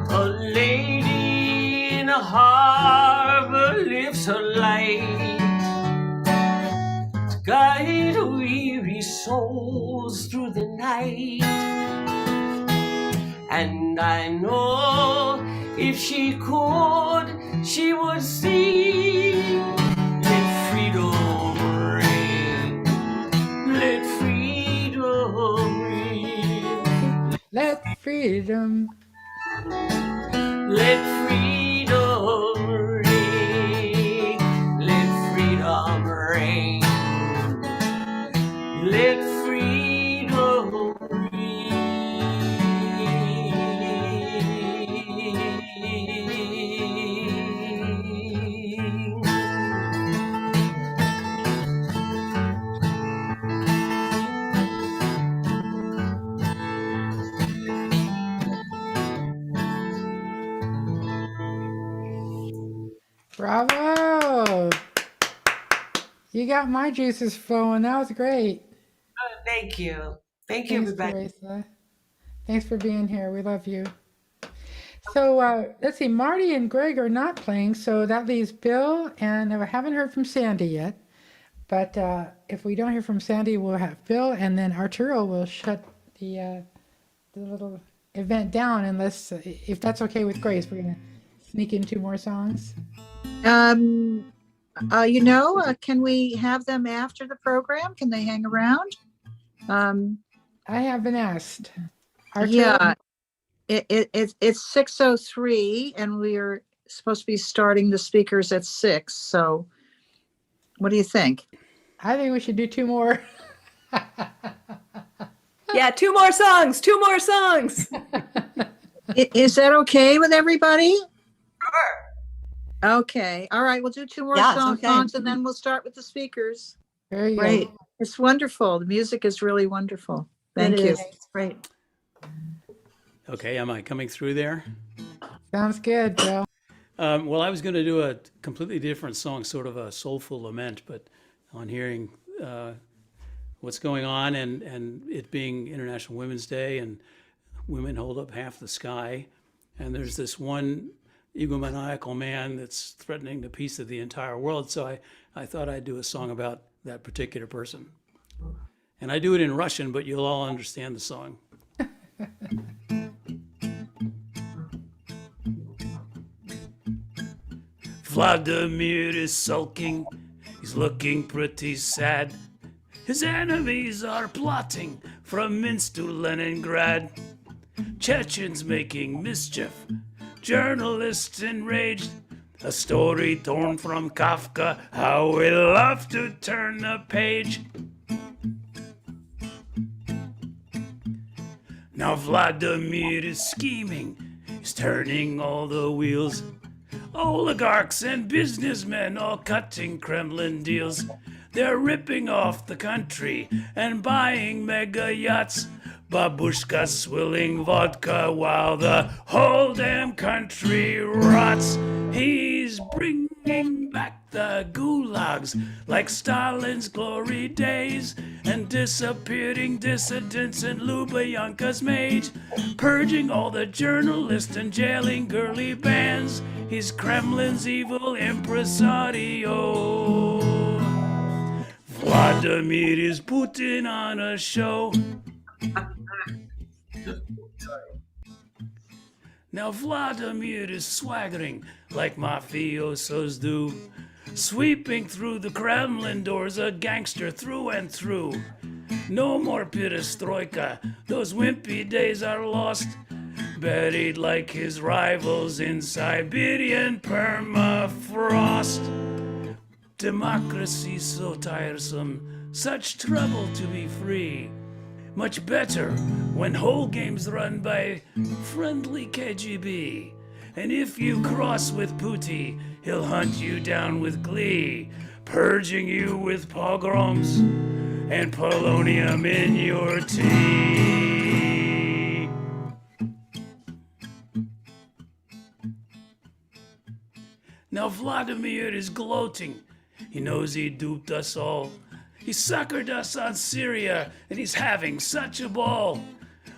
A lady in a harbor lives her light to guide weary souls through the night. And I know if she could, she would sing, let freedom ring, let freedom ring. Let freedom. Let freedom ring. Bravo. You got my juices flowing. That was great. Thank you. Thank you, Thanks, everybody. Teresa. Thanks for being here. We love you. So let's see, Marty and Greg are not playing, so that leaves Bill, and I haven't heard from Sandy yet. But if we don't hear from Sandy, we'll have Bill, and then Arturo will shut the little event down, unless, if that's okay with Grace, we're gonna sneak in 2 more songs. Can we have them after the program? Can they hang around? I haven't asked. Arturo? Yeah, it's 6:03 and we are supposed to be starting the speakers at 6. So what do you think? I think we should do 2 more. Yeah, 2 more songs, 2 more songs. Is that okay with everybody? Okay. All right. We'll do 2 more Yeah, it's okay. songs and then we'll start with the speakers. Very Great. good. It's wonderful. The music is really wonderful. Thank you. It's great. Okay, am I coming through there? Sounds good, Bill. Well, I was going to do a completely different song, sort of a soulful lament, but on hearing what's going on and it being International Women's Day and women hold up half the sky, and there's this one egomaniacal man that's threatening the peace of the entire world, so I thought I'd do a song about that particular person. And I do it in Russian, but you'll all understand the song. Vladimir is sulking, he's looking pretty sad. His enemies are plotting from Minsk to Leningrad. Chechens making mischief, journalists enraged. A story torn from Kafka, how we love to turn the page. Now Vladimir is scheming, he's turning all the wheels. Oligarchs and businessmen all cutting Kremlin deals. They're ripping off the country and buying mega yachts. Babushka swilling vodka while the whole damn country rots. He's bringing back the gulags like Stalin's glory days, and disappearing dissidents in Lubyanka's mage, purging all the journalists and jailing girly bands. He's Kremlin's evil impresario. Vladimir is Putin on a show. Now Vladimir is swaggering like mafiosos do, sweeping through the Kremlin doors, a gangster through and through. No more perestroika, those wimpy days are lost, buried like his rivals in Siberian permafrost. Democracy so tiresome, such trouble to be free. Much better when whole games run by friendly KGB. And if you cross with Putin, he'll hunt you down with glee, purging you with pogroms and polonium in your tea. Now Vladimir is gloating. He knows he duped us all. He suckered us on Syria, and he's having such a ball.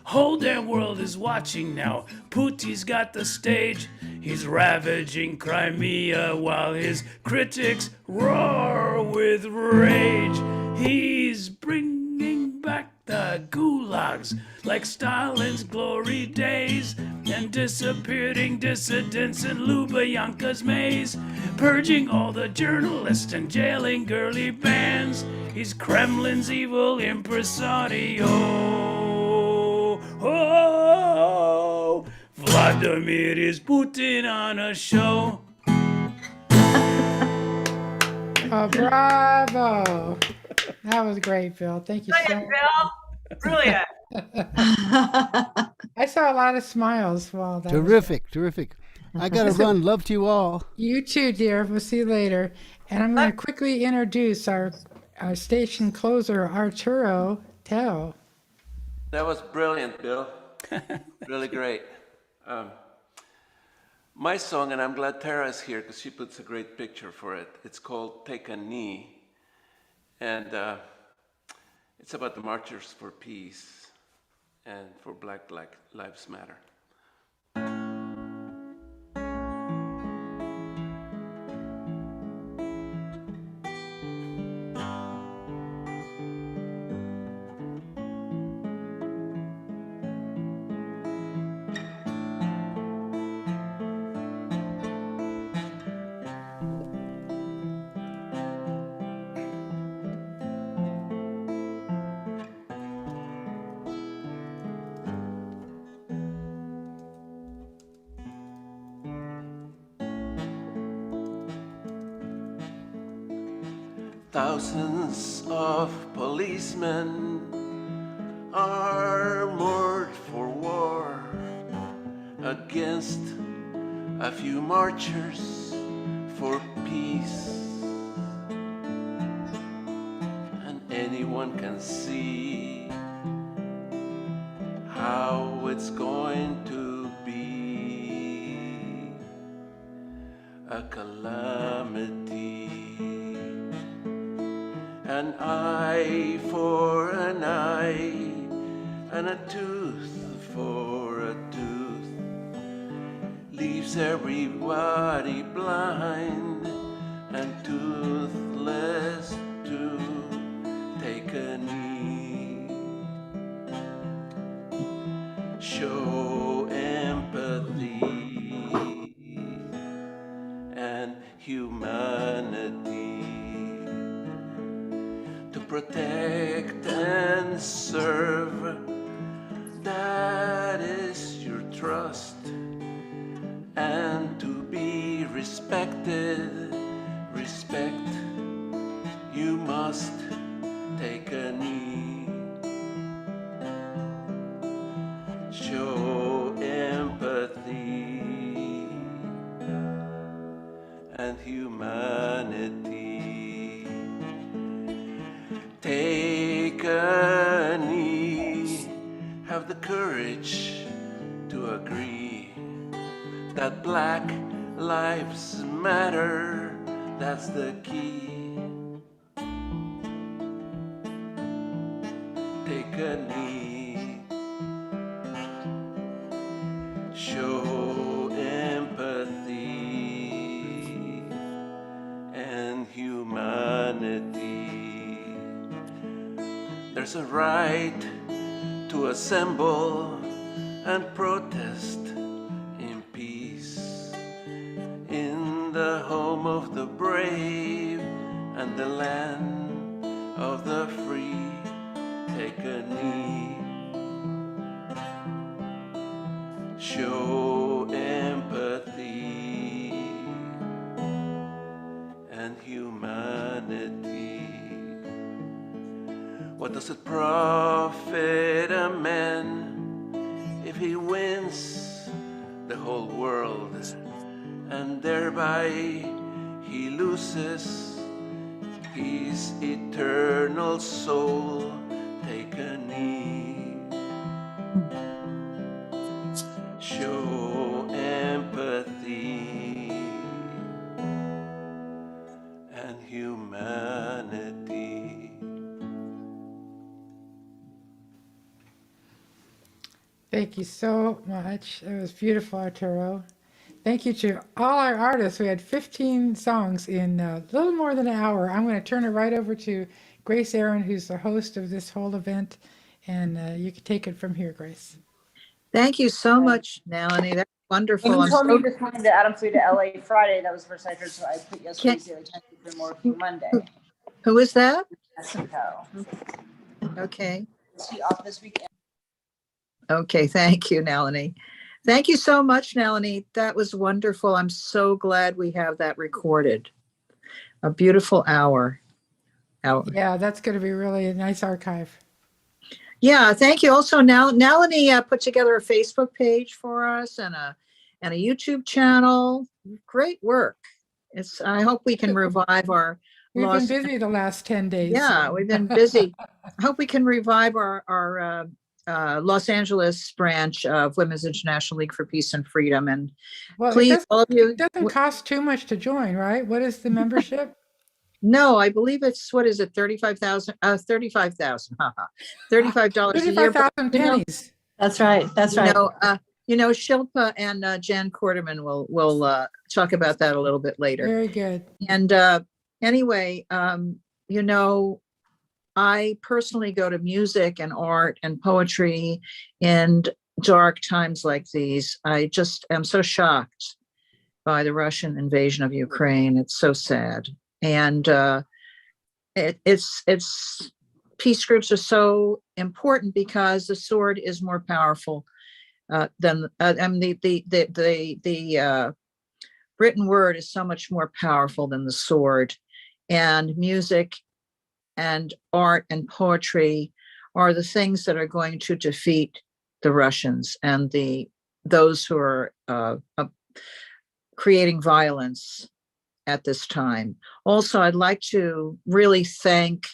Whole damn world is watching now. Putin's got the stage. He's ravaging Crimea while his critics roar with rage. He's bringing back the gulags like Stalin's glory days, and disappearing dissidents in Lubyanka's maze, purging all the journalists and jailing girly bands. He's Kremlin's evil impresario. Oh, Vladimir is Putin on a show. Oh, bravo. That was great, Bill. Thank you so much. Bill. Brilliant. I saw a lot of smiles while that Terrific, terrific. I got to run. Love to you all. You too, dear. We'll see you later. And I'm going to quickly introduce our station closer, Arturo Tell. That was brilliant, Bill. Really great. my song, and I'm glad Tara is here because she puts a great picture for it. It's called Take a Knee. And it's about the Marchers for Peace and for Black Lives Matter. Thousands of policemen armored for war against a few marchers for peace. And anyone can see how it's going to be a calamity. An eye for an eye, and a tooth for a tooth, leaves everybody blind and toothless to take a knee. Show empathy and humanity. Protect and serve, that is your trust. And to be respected, respect, you must take a knee. Show empathy and humanity. Take a knee, have the courage to agree that Black Lives Matter, that's the key. Take a knee, show empathy and humanity. There's a right to assemble and protest in peace in the home of the brave and the land of the free. Take a knee, show empathy and humanity. What does it profit a man if he wins the whole world and thereby he loses his eternal soul? Take a knee, show empathy and humanity. Thank you so much. It was beautiful, Arturo. Thank you to all our artists. We had 15 songs in a little more than an hour. I'm going to turn it right over to Grace Aaron, who's the host of this whole event, and you can take it from here, Grace. Thank you so much, Nalini. That's wonderful. And you I'm told so- me this morning that Adam flew to LA Friday. That was the first I heard, so I put yesterday's daily time for more for Monday. Who is that? Mexico. Okay. Is he off this weekend? Okay, thank you, Nalini. Thank you so much, Nalini. That was wonderful. I'm so glad we have that recorded. A beautiful hour. Yeah, that's going to be really a nice archive. Yeah, thank you. Also, Nalini put together a Facebook page for us and a YouTube channel. Great work. I hope we can revive our. We've been busy the last 10 days. Yeah, we've been busy. I hope we can revive our Los Angeles branch of Women's International League for Peace and Freedom. And Well, please, all of you. it doesn't cost too much to join, right? What is the membership? No, I believe it's, what is it, 35,000, $35,000, $35 a year. But, 35,000 pennies. That's right. That's right. Shilpa and Jan Corderman will talk about that a little bit later. Very good. And anyway, I personally go to music and art and poetry in dark times like these. I just am so shocked by the Russian invasion of Ukraine. It's so sad. And it's peace groups are so important because the sword is more powerful than the written word is so much more powerful than the sword. And music and art and poetry are the things that are going to defeat the Russians and those who are creating violence at this time. Also, I'd like to really thank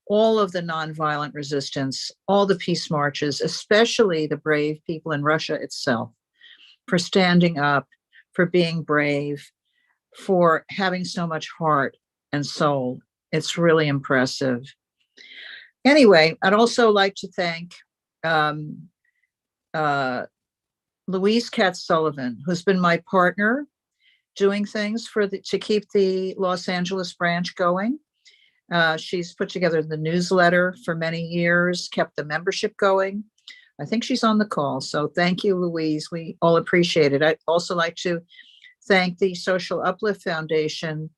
all of the nonviolent resistance, all the peace marches, especially the brave people in Russia itself, for standing up, for being brave, for having so much heart and soul. It's really impressive. Anyway, I'd also like to thank Louise Katz Sullivan, who's been my partner doing things to keep the Los Angeles branch going. She's put together the newsletter for many years, kept the membership going. I think she's on the call. So thank you, Louise. We all appreciate it. I'd also like to thank the Social Uplift Foundation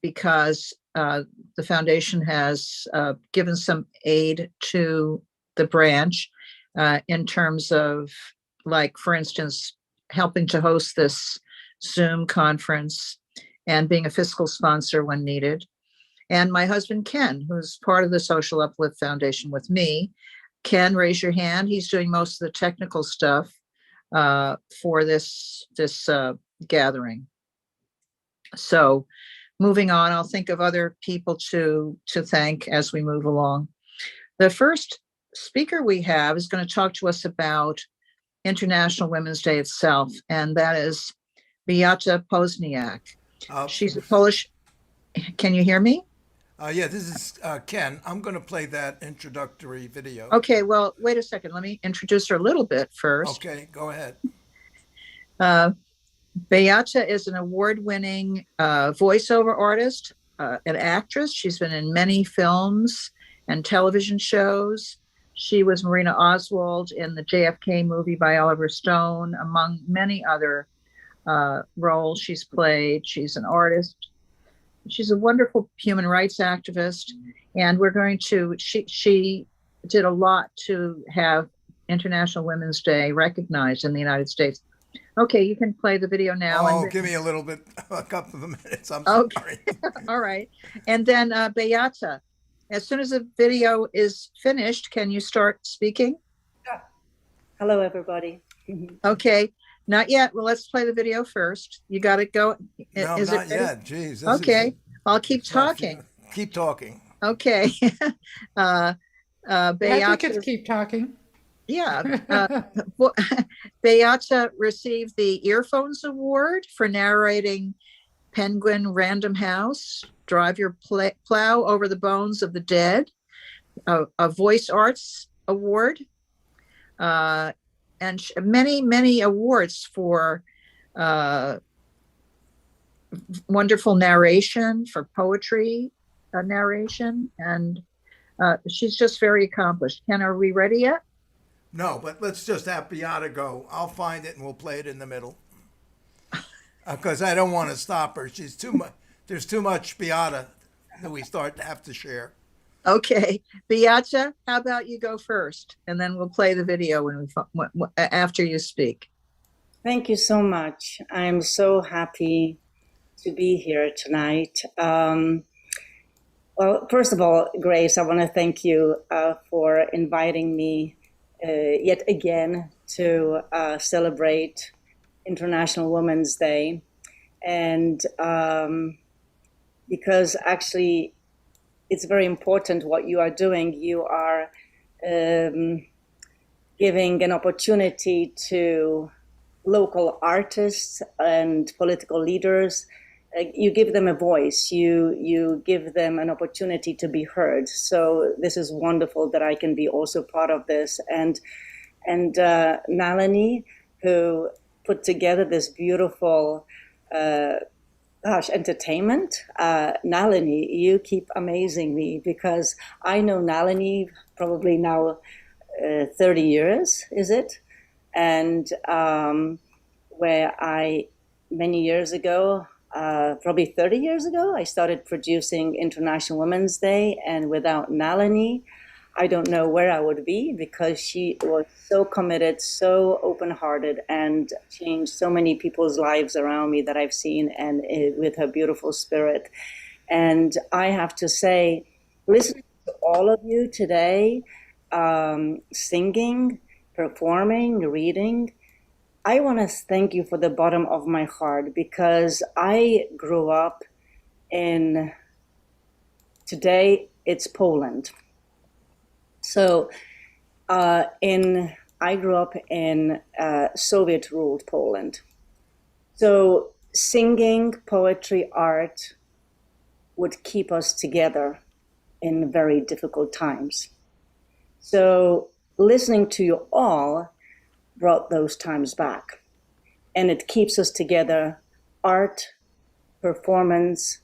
because the foundation has given some aid to the branch in terms of, like, for instance, helping to host this Zoom conference and being a fiscal sponsor when needed. And my husband, Ken, who's part of the Social Uplift Foundation with me. Ken, raise your hand. He's doing most of the technical stuff for this gathering. So moving on, I'll think of other people to thank as we move along. The first speaker we have is going to talk to us about International Women's Day itself, and that is Beata Pozniak. She's a Polish. Can you hear me? Yeah, this is Ken. I'm going to play that introductory video. Okay, well, wait a second. Let me introduce her a little bit first. Okay, go ahead. Beata is an award-winning voiceover artist, an actress. She's been in many films and television shows. She was Marina Oswald in the JFK movie by Oliver Stone, among many other roles she's played. She's an artist. She's a wonderful human rights activist, and she did a lot to have International Women's Day recognized in the United States. Okay, you can play the video now. Oh, give me a couple of minutes. I'm okay. sorry. All right. And then Beata, as soon as the video is finished, can you start speaking? Yeah. Hello, everybody. Okay. Not yet. Well, let's play the video first. You got it go. No, is not it ready? yet. Jeez. Okay. I'll keep talking. Keep talking. Okay. I Beata, think it's keep talking. Yeah. Beata received the Earphones Award for narrating Penguin Random House, Drive Your Plow Over the Bones of the Dead, a Voice Arts Award, and many, many awards for wonderful narration, for poetry narration, and she's just very accomplished. Ken, are we ready yet? No, but let's just have Beata go. I'll find it and we'll play it in the middle. Because I don't want to stop her. She's too much. There's too much Beata that we have to share. Okay, Beata, how about you go first, and then we'll play the video after you speak. Thank you so much. I'm so happy to be here tonight. Well, first of all, Grace, I want to thank you for inviting me yet again to celebrate International Women's Day. And because actually it's very important what you are doing. You are giving an opportunity to local artists and political leaders. You give them a voice, you give them an opportunity to be heard. So this is wonderful that I can be also part of this. And Nalini, who put together this beautiful entertainment. Nalini, you keep amazing me, because I know Nalini probably now 30 years, is it? And where many years ago, probably 30 years ago, I started producing International Women's Day, and without Nalini, I don't know where I would be, because she was so committed, so open-hearted, and changed so many people's lives around me that I've seen, and with her beautiful spirit. And I have to say, listening to all of you today, singing, performing, reading, I want to thank you for the bottom of my heart, because I grew up today it's Poland. So I grew up in Soviet-ruled Poland. So singing, poetry, art would keep us together in very difficult times. So listening to you all brought those times back. And it keeps us together. Art, performance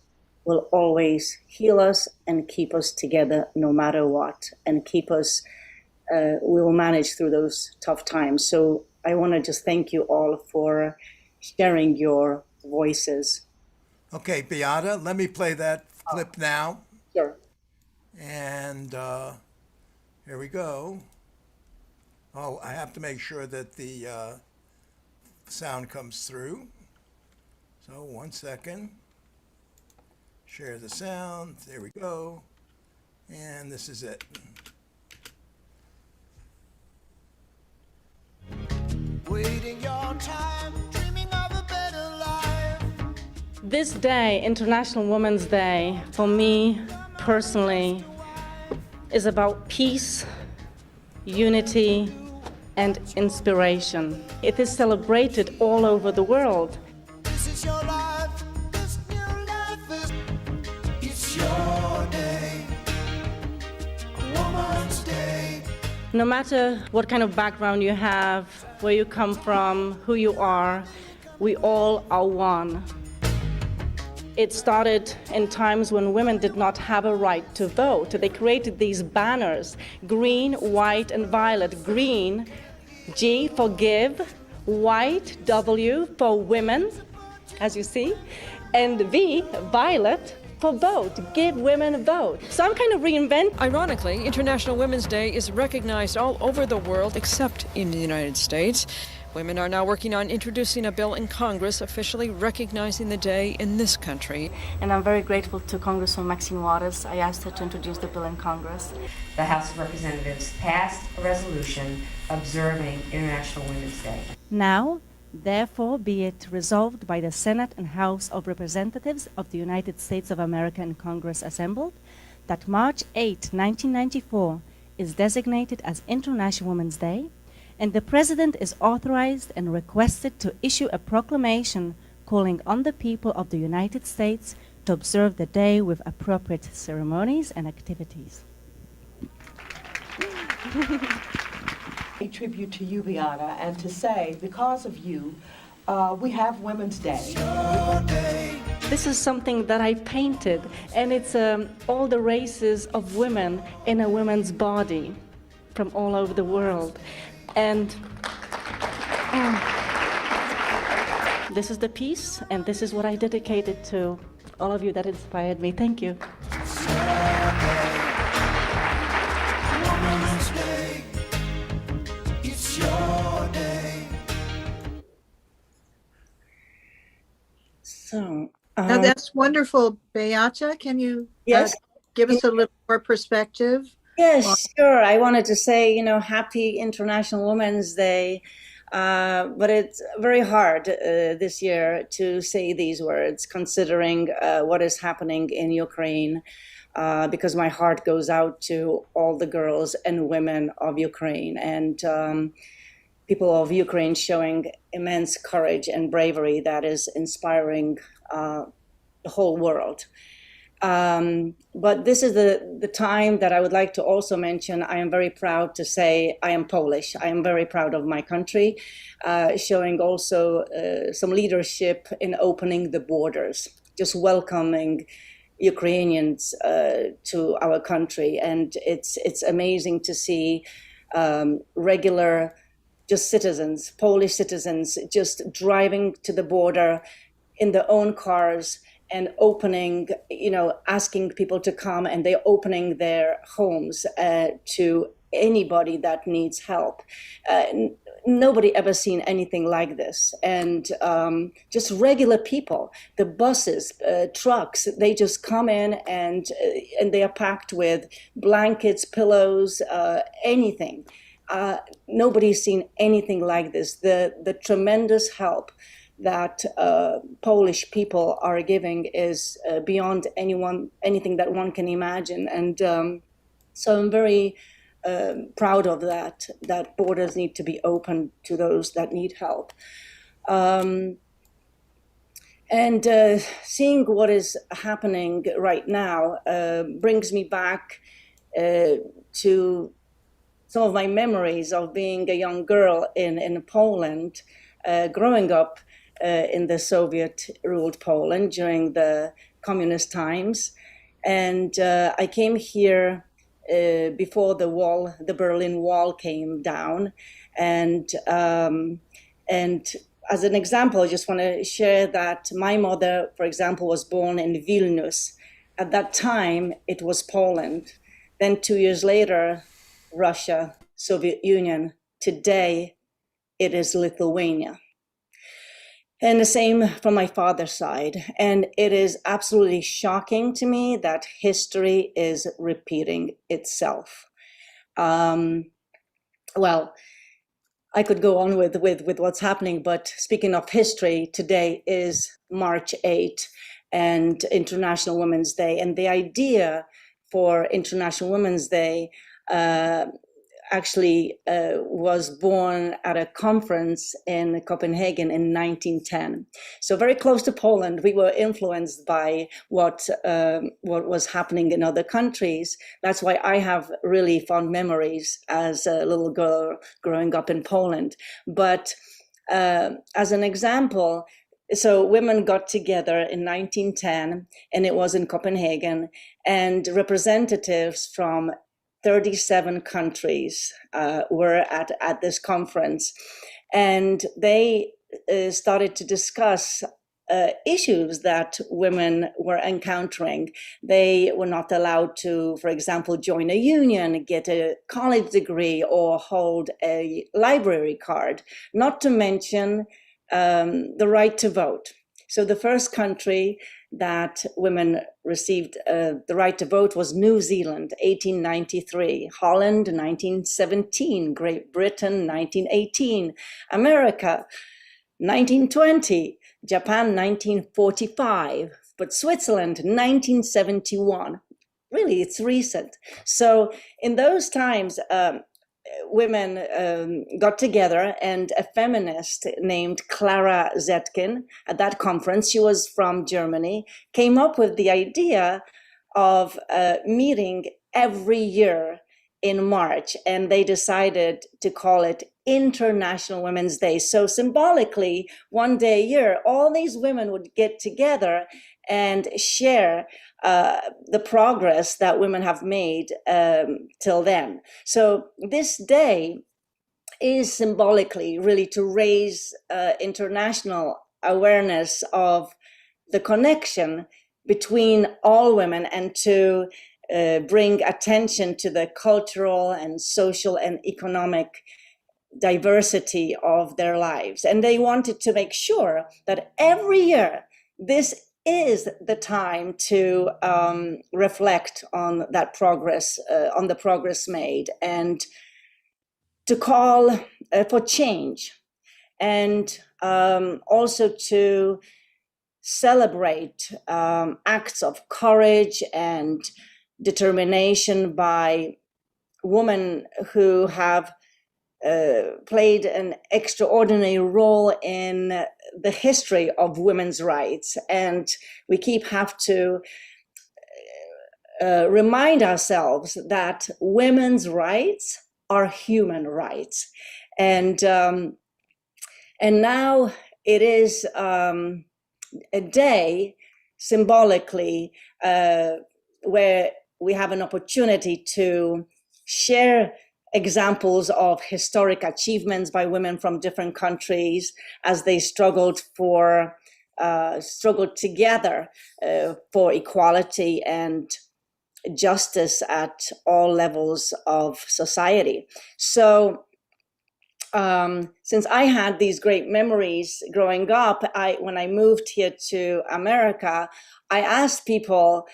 will always heal us and keep us together no matter what, and keep us, we will manage through those tough times. So I want to just thank you all for sharing your voices. Okay, Beata, let me play that clip now. Sure. And here we go. Oh, I have to make sure that the sound comes through. So 1 second. Share the sound. There we go. And this is it. Waiting your time, dreaming of a better life. This day, International Women's Day, for me personally, is about peace, unity, and inspiration. It is celebrated all over the world. This is your life, this new life is, it's your day, Woman's Day. No matter what kind of background you have, where you come from, who you are, we all are one. It started in times when women did not have a right to vote. They created these banners, green, white, and violet. Green, G for give, white, W for women, as you see, and V, violet, for vote. Give women a vote. So I'm kind of reinventing. Ironically, International Women's Day is recognized all over the world except in the United States. Women are now working on introducing a bill in Congress officially recognizing the day in this country. And I'm very grateful to Congresswoman Maxine Waters. I asked her to introduce the bill in Congress. The House of Representatives passed a resolution observing International Women's Day. Now, therefore, be it resolved by the Senate and House of Representatives of the United States of America and Congress assembled that March 8, 1994 is designated as International Women's Day, and the President is authorized and requested to issue a proclamation calling on the people of the United States to observe the day with appropriate ceremonies and activities. A tribute to you, Beata, and to say, because of you, we have Women's Day. This is something that I painted, and it's all the races of women in a woman's body from all over the world. And this is the piece, and this is what I dedicated to all of you that inspired me. Thank you. It's your day. So that's wonderful, Beata. Can you yes, give us a little more perspective? Yes, sure. I wanted to say, happy International Women's Day, but it's very hard this year to say these words, considering what is happening in Ukraine. because my heart goes out to all the girls and women of Ukraine, and people of Ukraine showing immense courage and bravery that is inspiring the whole world. But this is the time that I would like to also mention. I am very proud to say I am Polish. I am very proud of my country, showing also some leadership in opening the borders, just welcoming Ukrainians to our country. And it's amazing to see regular just citizens, Polish citizens, just driving to the border in their own cars and opening, asking people to come, and they're opening their homes to anybody that needs help. Nobody ever seen anything like this. And just regular people, the buses, trucks, they just come in and they are packed with blankets, pillows, anything. Nobody's seen anything like this. The tremendous help that Polish people are giving is beyond anything that one can imagine. And so I'm very proud of that borders need to be open to those that need help. And seeing what is happening right now brings me back to some of my memories of being a young girl in Poland, growing up in the Soviet-ruled Poland during the communist times. And I came here before the Berlin Wall came down. And as an example, I just want to share that my mother, for example, was born in Vilnius. At that time, it was Poland. Then 2 years later, Russia, Soviet Union. Today, it is Lithuania. And the same from my father's side. And it is absolutely shocking to me that history is repeating itself. Well, I could go on with what's happening, but speaking of history, today is March 8th and International Women's Day. And the idea for International Women's Day actually was born at a conference in Copenhagen in 1910. So very close to Poland, we were influenced by what was happening in other countries. That's why I have really fond memories as a little girl growing up in Poland. But as an example, so women got together in 1910, and it was in Copenhagen, and representatives from 37 countries were at this conference, and they started to discuss issues that women were encountering. They were not allowed to, for example, join a union, get a college degree, or hold a library card, not to mention the right to vote. So the first country that women received the right to vote was New Zealand, 1893, Holland, 1917, Great Britain, 1918, America, 1920, Japan, 1945, but Switzerland, 1971. Really, it's recent. So in those times, women got together, and a feminist named Clara Zetkin at that conference, she was from Germany, came up with the idea of meeting every year in March, and they decided to call it International Women's Day. So symbolically, one day a year, all these women would get together and share the progress that women have made till then. So this day is symbolically really to raise international awareness of the connection between all women, and to bring attention to the cultural and social and economic diversity of their lives. And they wanted to make sure that every year this is the time to reflect on that progress, on the progress made, and to call for change, and also to celebrate acts of courage and determination by women who have played an extraordinary role in the history of women's rights. And we have to remind ourselves that women's rights are human rights. And now it is a day symbolically where we have an opportunity to share examples of historic achievements by women from different countries as they struggled together for equality and justice at all levels of society. So since I had these great memories growing up, when I moved here to America, I asked people,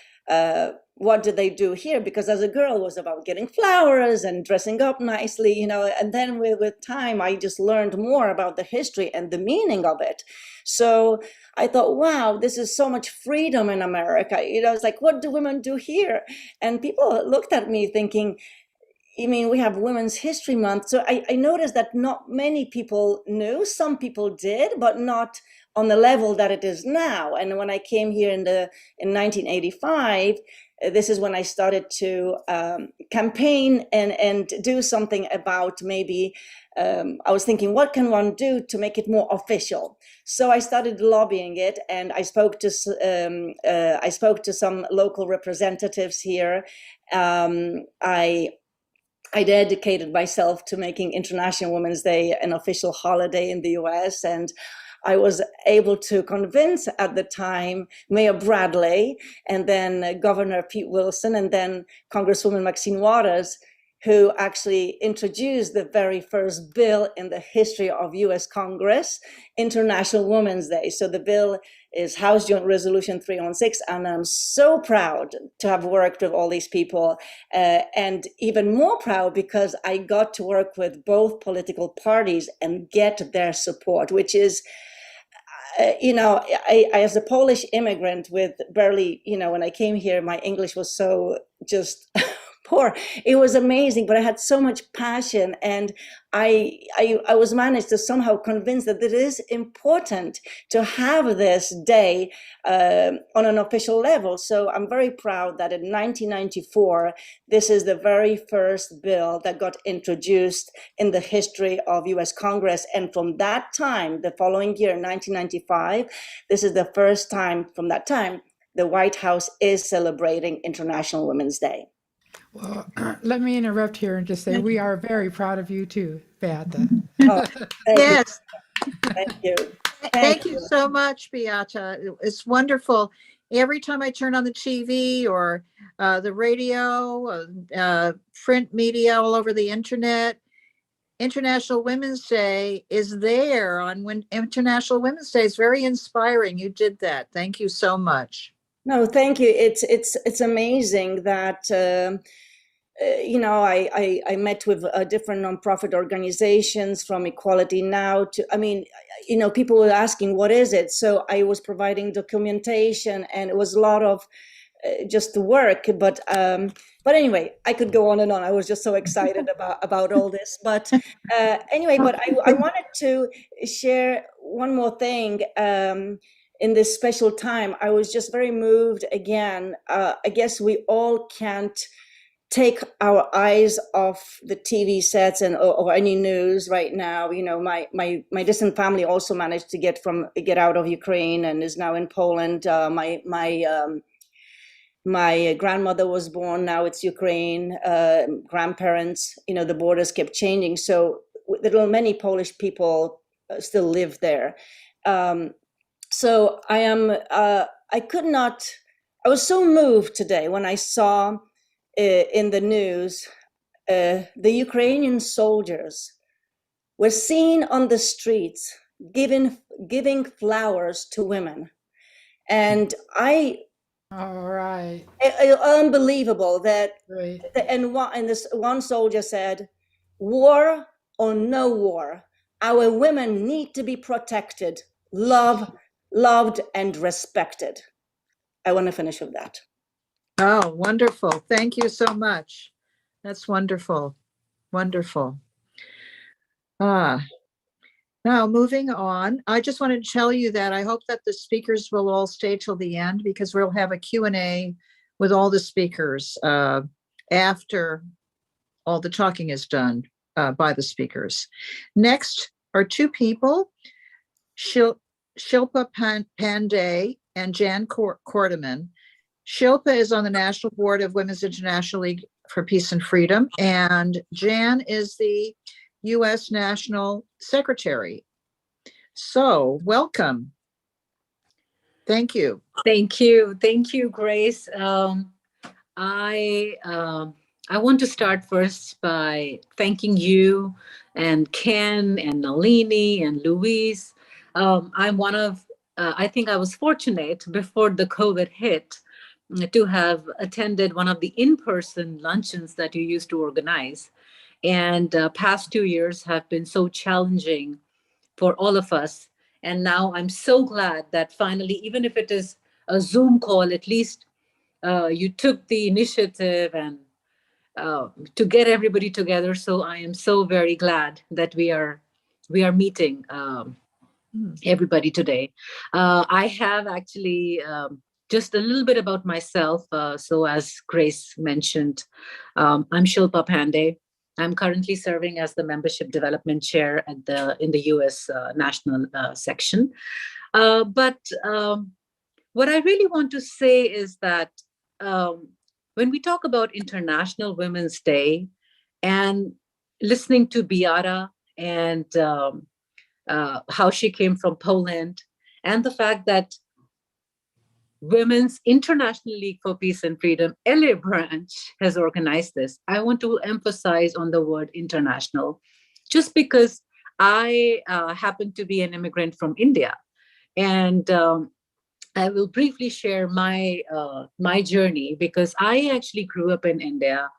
what did they do here? Because as a girl, it was about getting flowers and dressing up nicely, you know, and then with time, I just learned more about the history and the meaning of it. So I thought, wow, this is so much freedom in America. You know, it's like, what do women do here? And people looked at me thinking, you mean we have Women's History Month? So I noticed that not many people knew. Some people did, but not on the level that it is now. And when I came here in 1985, this is when I started to campaign and do something about maybe, I was thinking, what can one do to make it more official? So I started lobbying it, and I spoke to some local representatives here. I dedicated myself to making International Women's Day an official holiday in the US, and I was able to convince at the time Mayor Bradley, and then Governor Pete Wilson, and then Congresswoman Maxine Waters, who actually introduced the very first bill in the history of US Congress, International Women's Day. So the bill is House Joint Resolution 316, and I'm so proud to have worked with all these people, and even more proud because I got to work with both political parties and get their support, which is, you know, I as a Polish immigrant with barely, you know, when I came here, my English was so just poor. It was amazing, but I had so much passion, and I was managed to somehow convince that it is important to have this day on an official level. So I'm very proud that in 1994, this is the very first bill that got introduced in the history of US Congress. And from that time, the following year, 1995, this is the first time from that time, the White House is celebrating International Women's Day. Well, let me interrupt here and just say we are very proud of you too, Beata. Yes. Thank you. Thank you so much, Beata. It's wonderful. Every time I turn on the TV or the radio, print media all over the internet, International Women's Day is there on International Women's Day. It's very inspiring. You did that. Thank you so much. No, thank you. It's amazing that you know, I met with different nonprofit organizations from Equality Now to, I mean, you know, people were asking, what is it? So I was providing documentation, and it was a lot of just the work. But anyway, I could go on and on. I was just so excited about all this. But anyway, but I wanted to share one more thing. In this special time, I was just very moved again. I guess we all can't take our eyes off the TV sets or any news right now. You know, my distant family also managed to get out of Ukraine and is now in Poland. My grandmother was born, now it's Ukraine. Grandparents, you know, the borders kept changing. So many Polish people still live there. So I was so moved today when I saw in the news, the Ukrainian soldiers were seen on the streets giving flowers to women. And all right. Unbelievable that, right. And this one soldier said, war or no war, our women need to be protected, loved and respected. I want to finish with that. Oh, wonderful. Thank you so much. That's wonderful. Wonderful. Now, moving on, I just wanted to tell you that I hope that the speakers will all stay till the end because we'll have a Q&A with all the speakers after all the talking is done by the speakers. Next are two people, Shilpa Panday and Jan Corderman. Shilpa is on the National Board of Women's International League for Peace and Freedom, and Jan is the U.S. National Secretary. So, welcome. Thank you. Thank you. Thank you, Grace. I want to start first by thanking you and Ken and Nalini and Louise. I'm one of, I think I was fortunate before the COVID hit to have attended one of the in-person luncheons that you used to organize. And past 2 years have been so challenging for all of us. And now I'm so glad that finally, even if it is a Zoom call, at least you took the initiative and to get everybody together. So I am so very glad that we are meeting everybody today. I have actually just a little bit about myself. So as Grace mentioned, I'm Shilpa Panday. I'm currently serving as the Membership Development Chair at in the U.S. National Section. But what I really want to say is that when we talk about International Women's Day and listening to Beata and how she came from Poland, and the fact that Women's International League for Peace and Freedom, LA branch, has organized this, I want to emphasize on the word international, just because I happen to be an immigrant from India. And I will briefly share my journey, because I actually grew up in India,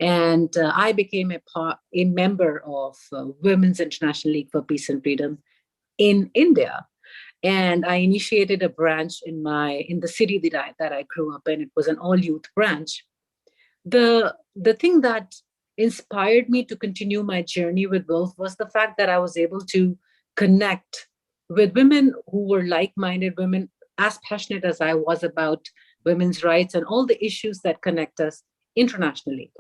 and I became a member of Women's International League for Peace and Freedom in India. And I initiated a branch in the city that I grew up in. It was an all-youth branch. The thing that inspired me to continue my journey with WILPF was the fact that I was able to connect with women who were like-minded women, as passionate as I was about women's rights and all the issues that connect us internationally.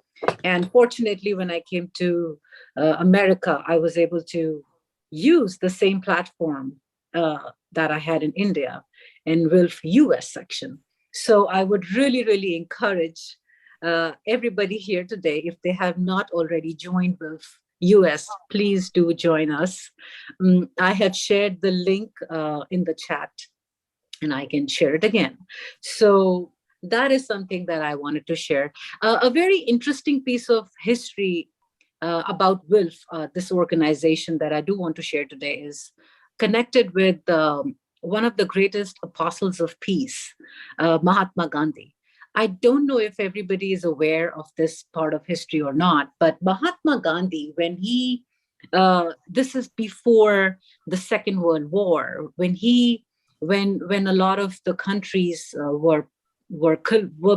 And fortunately, when I came to America, I was able to use the same platform that I had in India in WILPF US section. So I would really, really encourage everybody here today, if they have not already joined WILPF US, please do join us. I have shared the link in the chat, and I can share it again. So that is something that I wanted to share. A very interesting piece of history about WILPF, this organization that I do want to share today, is connected with one of the greatest apostles of peace, Mahatma Gandhi. I don't know if everybody is aware of this part of history or not, but Mahatma Gandhi, when he, this is before the Second World War, when a lot of the countries were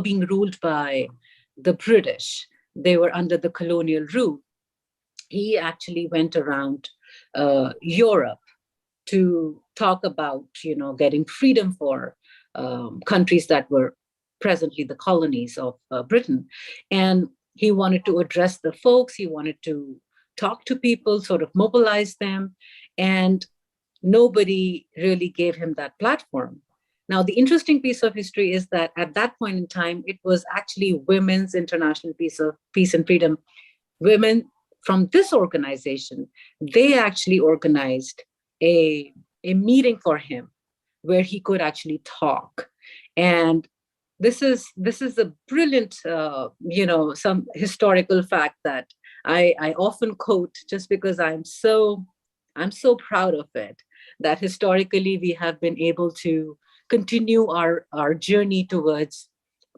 being ruled by the British, they were under the colonial rule. He actually went around Europe to talk about, getting freedom for countries that were presently the colonies of Britain. And he wanted to address the folks, he wanted to talk to people, sort of mobilize them, and nobody really gave him that platform. Now, the interesting piece of history is that at that point in time, it was actually Women's International Peace and Freedom. Women from this organization, they actually organized a meeting for him where he could actually talk. And this is a brilliant, some historical fact that I often quote, just because I'm so proud of it, that historically we have been able to continue our journey towards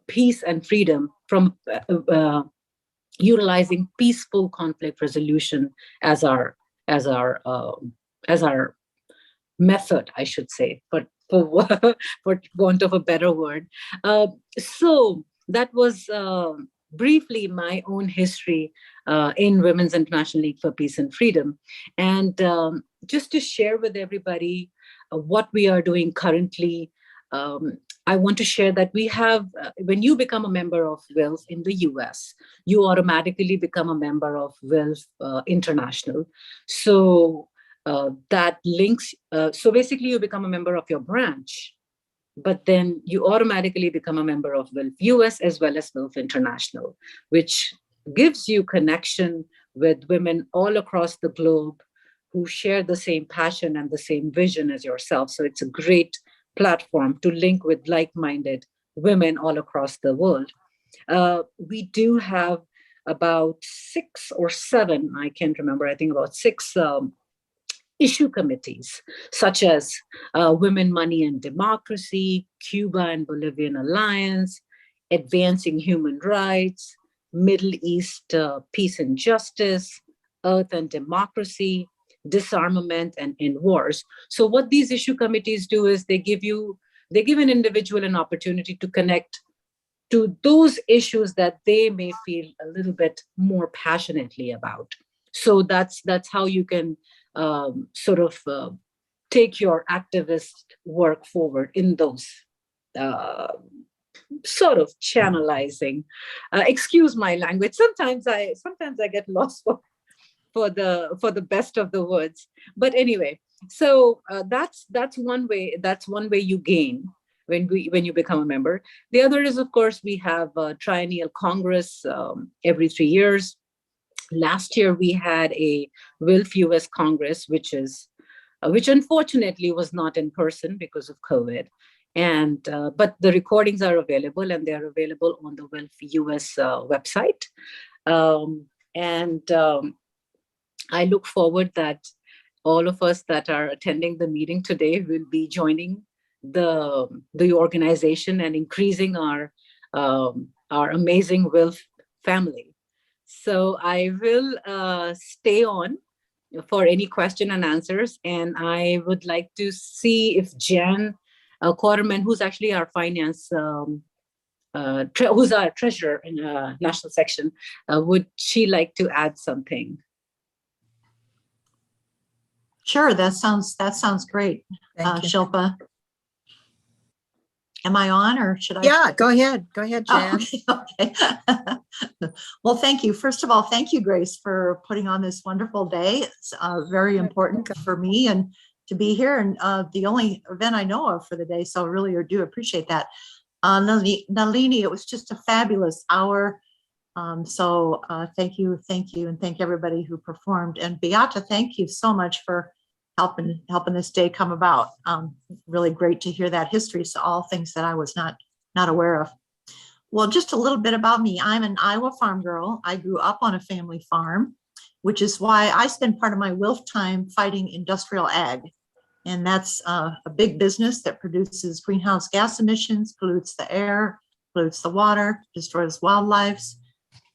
peace and freedom from utilizing peaceful conflict resolution as our method, I should say, but for want of a better word. So that was briefly my own history in Women's International League for Peace and Freedom. And just to share with everybody what we are doing currently, I want to share that we have, when you become a member of WILF in the US, you automatically become a member of WILF International. So that links, so basically you become a member of your branch, but then you automatically become a member of WILF US as well as WILF International, which gives you connection with women all across the globe who share the same passion and the same vision as yourself. So it's a great platform to link with like-minded women all across the world. We do have about 6 or 7, I can't remember, I think about 6 issue committees, such as Women, Money and Democracy, Cuba and Bolivian Alliance, Advancing Human Rights, Middle East Peace and Justice, Earth and Democracy, Disarmament and End Wars. So what these issue committees do is they give an individual an opportunity to connect to those issues that they may feel a little bit more passionately about. So that's how you can take your activist work forward in those sort of channelizing. Excuse my language. Sometimes I get lost for the best of the words. But anyway, so that's one way you gain when you become a member. The other is, of course, we have a triennial Congress every 3 years. Last year we had a WILF US Congress, which unfortunately was not in person because of COVID. And but the recordings are available, and they are available on the WILF US website. I look forward that all of us that are attending the meeting today will be joining the organization and increasing our amazing WILF family. So I will stay on for any question and answers, and I would like to see if Jan Corderman, who's actually our finance, who's our treasurer in national section, would she like to add something? Sure, that sounds great. Shilpa. Am I on, or should I? Yeah, go ahead. Go ahead, Jan. Oh, okay. Well, thank you. First of all, thank you, Grace, for putting on this wonderful day. It's very important for me and to be here, and the only event I know of for the day, so I really do appreciate that. Nalini, it was just a fabulous hour. So thank you, and thank everybody who performed. And Beata, thank you so much for helping this day come about. Really great to hear that history. So all things that I was not aware of. Well, just a little bit about me. I'm an Iowa farm girl. I grew up on a family farm, which is why I spend part of my WILF time fighting industrial ag. And that's a big business that produces greenhouse gas emissions, pollutes the air, pollutes the water, destroys wildlife,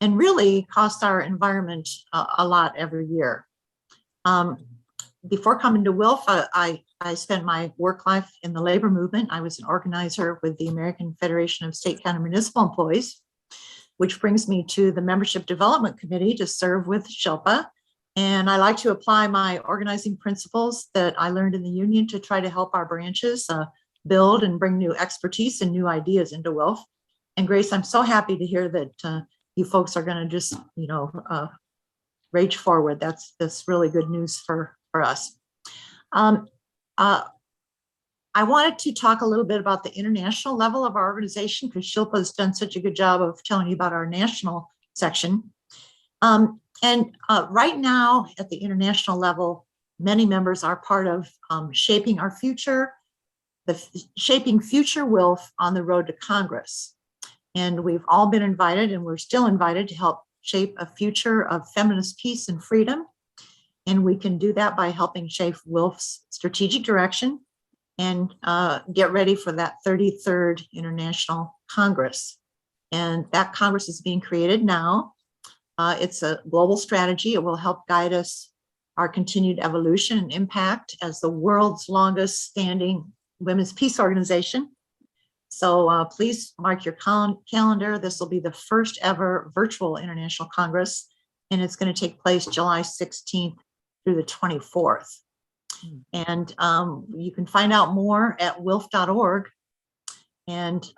and really costs our environment a lot every year. Before coming to WILF, I spent my work life in the labor movement. I was an organizer with the American Federation of State, County, Municipal Employees, which brings me to the Membership Development Committee to serve with Shilpa. And I like to apply my organizing principles that I learned in the union to try to help our branches build and bring new expertise and new ideas into WILF. And Grace, I'm so happy to hear that you folks are going to just, rage forward. That's really good news for us. I wanted to talk a little bit about the international level of our organization, because Shilpa has done such a good job of telling you about our national section. Right now at the international level, many members are part of shaping our future, shaping future WILF on the road to Congress. And we've all been invited, and we're still invited, to help shape a future of feminist peace and freedom. And we can do that by helping shape WILF's strategic direction and get ready for that 33rd International Congress. And that Congress is being created now. It's a global strategy. It will help guide us, our continued evolution and impact as the world's longest standing women's peace organization. So please mark your calendar. This will be the first ever virtual International Congress, and it's going to take place July 16th through the 24th. And you can find out more at wilf.org, and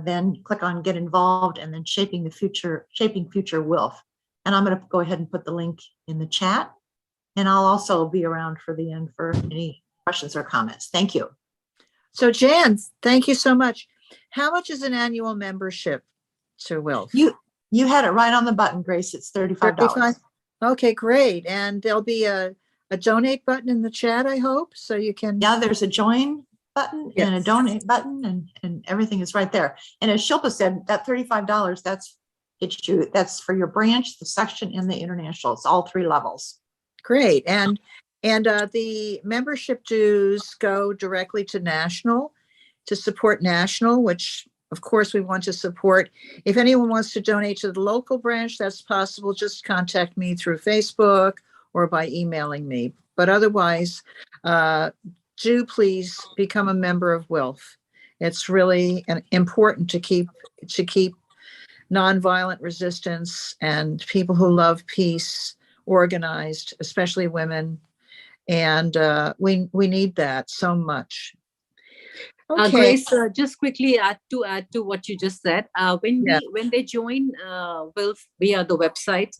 then click on Get Involved, and then Shaping Future WILF. And I'm going to go ahead and put the link in the chat, and I'll also be around for the end for any questions or comments. Thank you. So Jan, thank you so much. How much is an annual membership to WILF? You had it right on the button, Grace. It's $35. Okay, great. And there'll be a donate button in the chat, I hope, so you can. Yeah, there's a join button and a donate button, and everything is right there. And as Shilpa said, that $35, that's for your branch, the section, and the international. It's all 3 levels. Great. And the membership dues go directly to national, to support national, which of course we want to support. If anyone wants to donate to the local branch, that's possible. Just contact me through Facebook or by emailing me. But otherwise, do please become a member of WILF. It's really important to keep nonviolent resistance and people who love peace organized, especially women. And we need that so much. Okay. Grace, just quickly add to what you just said. When they join WILF via the website,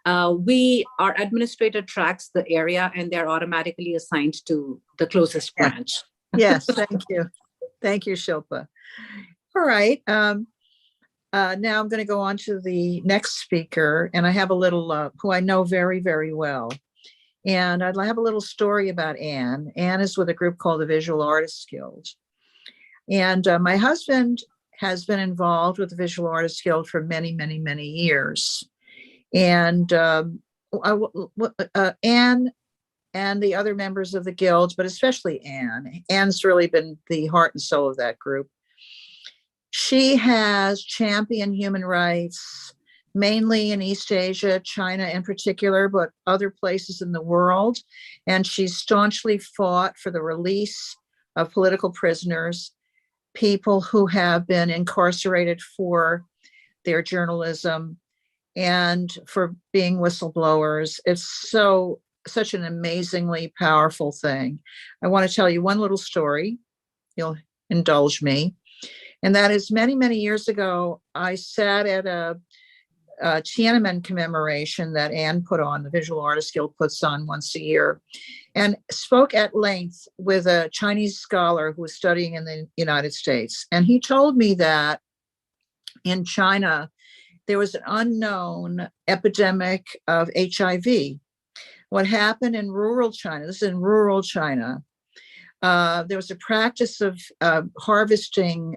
our administrator tracks the area, and they're automatically assigned to the closest branch. Yes, thank you. Thank you, Shilpa. All right. Now I'm going to go on to the next speaker, and I have a little who I know very, very well. And I'd have a little story about Anne. Anne is with a group called the Visual Artists Guild. And my husband has been involved with the Visual Artists Guild for many, many, many years. And Anne and the other members of the guild, but especially Anne's really been the heart and soul of that group. She has championed human rights, mainly in East Asia, China in particular, but other places in the world. And she's staunchly fought for the release of political prisoners, people who have been incarcerated for their journalism and for being whistleblowers. It's such an amazingly powerful thing. I want to tell you one little story. You'll indulge me. And that is many, many years ago, I sat at a Tiananmen commemoration that Anne put on, the Visual Artists Guild puts on once a year, and spoke at length with a Chinese scholar who was studying in the United States. And he told me that in China, there was an unknown epidemic of HIV. What happened in rural China, this is in rural China, there was a practice of harvesting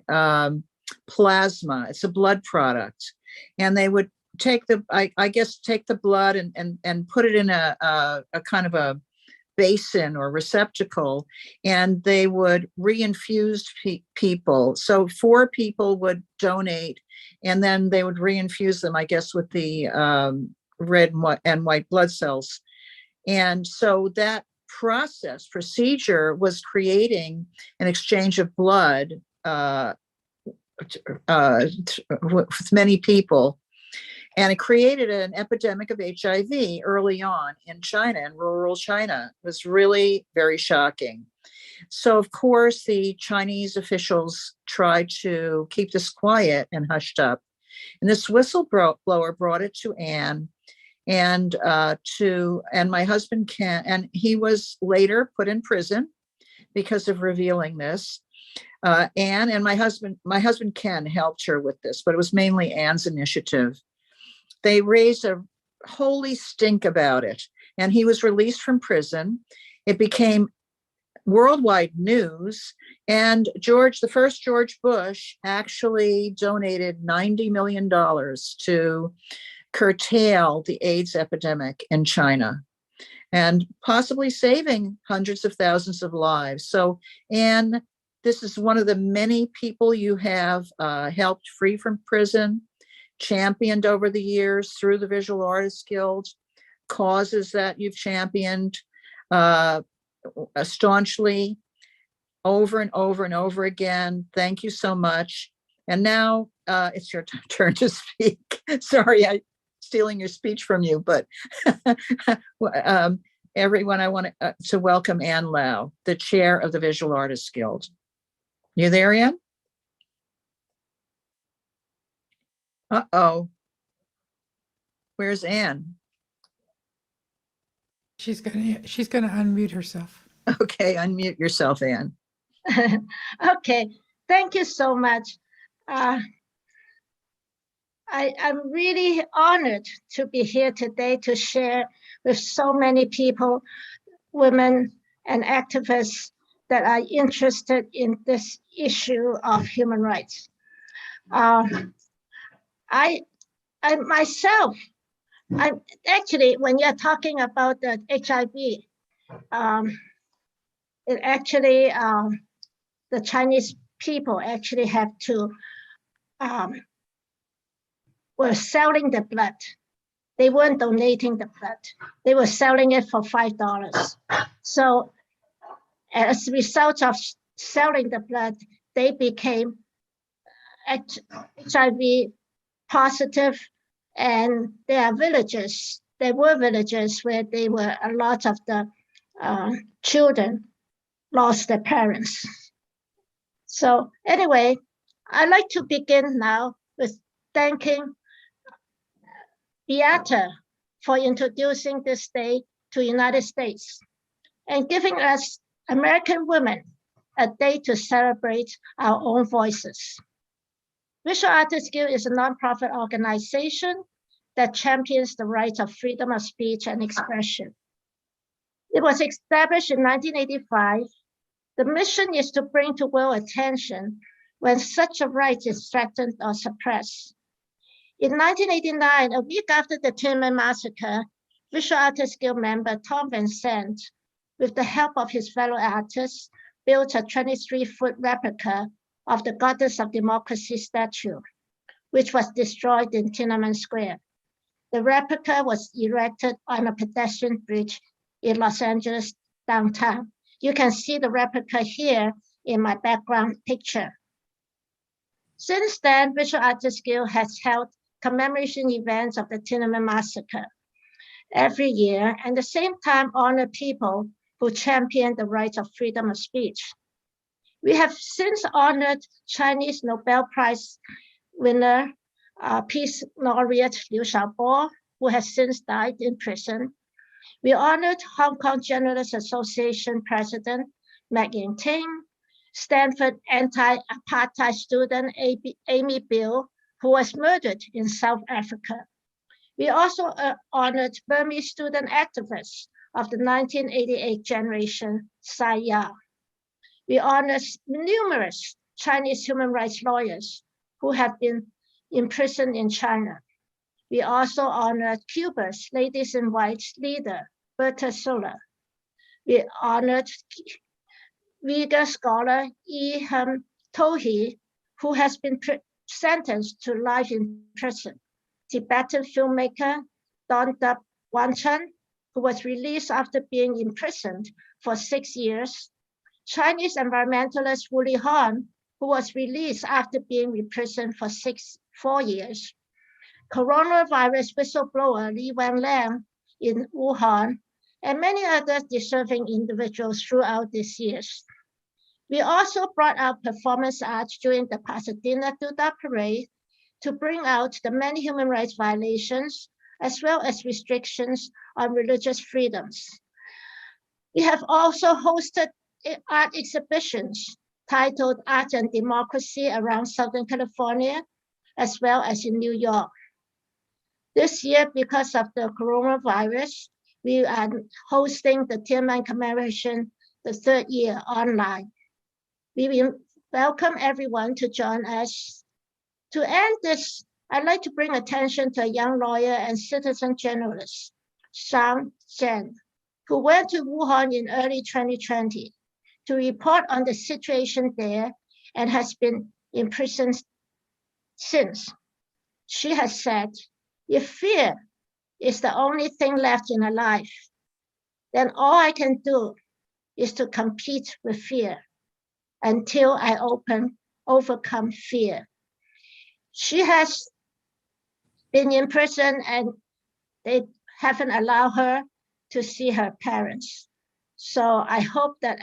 plasma. It's a blood product. And they would take the blood and put it in a kind of a basin or receptacle, and they would reinfuse people. So 4 people would donate, and then they would reinfuse them, I guess, with the red and white blood cells. And so that procedure was creating an exchange of blood with many people. And it created an epidemic of HIV early on in China, in rural China. It was really very shocking. So, of course, the Chinese officials tried to keep this quiet and hushed up. And this whistleblower brought it to Anne and my husband Ken, and he was later put in prison because of revealing this. Anne and my husband Ken helped her with this, but it was mainly Anne's initiative. They raised a holy stink about it, and he was released from prison. It became worldwide news, and the first George Bush actually donated $90 million to curtail the AIDS epidemic in China and possibly saving hundreds of thousands of lives. So, Anne, this is one of the many people you have helped free from prison, championed over the years through the Visual Artists Guild, causes that you've championed staunchly. over and over and over again. Thank you so much. And now it's your turn to speak. Sorry, I'm stealing your speech from you, but everyone, I want to welcome Ann Lau, the chair of the Visual Artists Guild. You there, Ann? Uh-oh. Where's Ann? She's gonna unmute herself. Okay, unmute yourself, Ann. Okay, thank you so much. I'm really honored to be here today to share with so many people, women and activists that are interested in this issue of human rights. I myself, I'm actually, when you're talking about the HIV, it actually, the Chinese people actually have to, were selling the blood. They weren't donating the blood. They were selling it for $5. So as a result of selling the blood, they became HIV positive, and there were villages where a lot of the children lost their parents. So anyway, I'd like to begin now with thanking Beata for introducing this day to the United States and giving us American women a day to celebrate our own voices. Visual Artists Guild is a nonprofit organization that champions the rights of freedom of speech and expression. It was established in 1985. The mission is to bring to world attention when such a right is threatened or suppressed. In 1989, a week after the Tiananmen massacre, Visual Artists Guild member Tom Van Sant, with the help of his fellow artists, built a 23-foot replica of the Goddess of Democracy statue, which was destroyed in Tiananmen Square. The replica was erected on a pedestrian bridge in Los Angeles downtown. You can see the replica here in my background picture. Since then, Visual Artists Guild has held commemoration events of the Tiananmen massacre every year, and at the same time honor people who champion the rights of freedom of speech. We have since honored Chinese Nobel Prize winner, Peace Laureate Liu Xiaobo, who has since died in prison. We honored Hong Kong Journalists Association President Mak Ying-ting, Stanford anti-apartheid student Amy Bill, who was murdered in South Africa. We also honored Burmese student activists of the 1988 generation, Tsai Ya. We honored numerous Chinese human rights lawyers who have been imprisoned in China. We also honored Cuba's Ladies in White leader, Britta. We honored Uyghur scholar Yi-Hem Tohi, who has been sentenced to life in prison. Tibetan filmmaker Don Dup Wanchan, who was released after being imprisoned for 6 years. Chinese environmentalist Wu Lihong, who was released after being imprisoned for 4 years. Coronavirus whistleblower Li Wenliang in Wuhan, and many other deserving individuals throughout these years. We also brought out performance arts during the Pasadena Duda Parade to bring out the many human rights violations, as well as restrictions on religious freedoms. We have also hosted art exhibitions titled Art and Democracy around Southern California, as well as in New York. This year, because of the coronavirus, we are hosting the Tiananmen commemoration the 3rd year online. We will welcome everyone to join us. To end this, I'd like to bring attention to a young lawyer and citizen journalist, Shain, who went to Wuhan in early 2020 to report on the situation there and has been imprisoned since. She has said, if fear is the only thing left in her life, then all I can do is to compete with fear. until I overcome fear. She has been in prison and they haven't allowed her to see her parents. So I hope that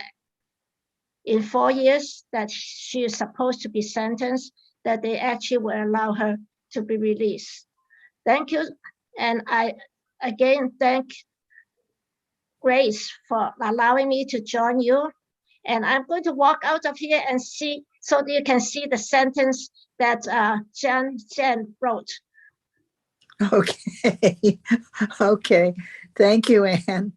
in 4 years that she is supposed to be sentenced, that they actually will allow her to be released. Thank you. And I again thank Grace for allowing me to join you. And I'm going to walk out of here and see, so that you can see the sentence that Jen wrote. Okay. Okay. Thank you, Anne.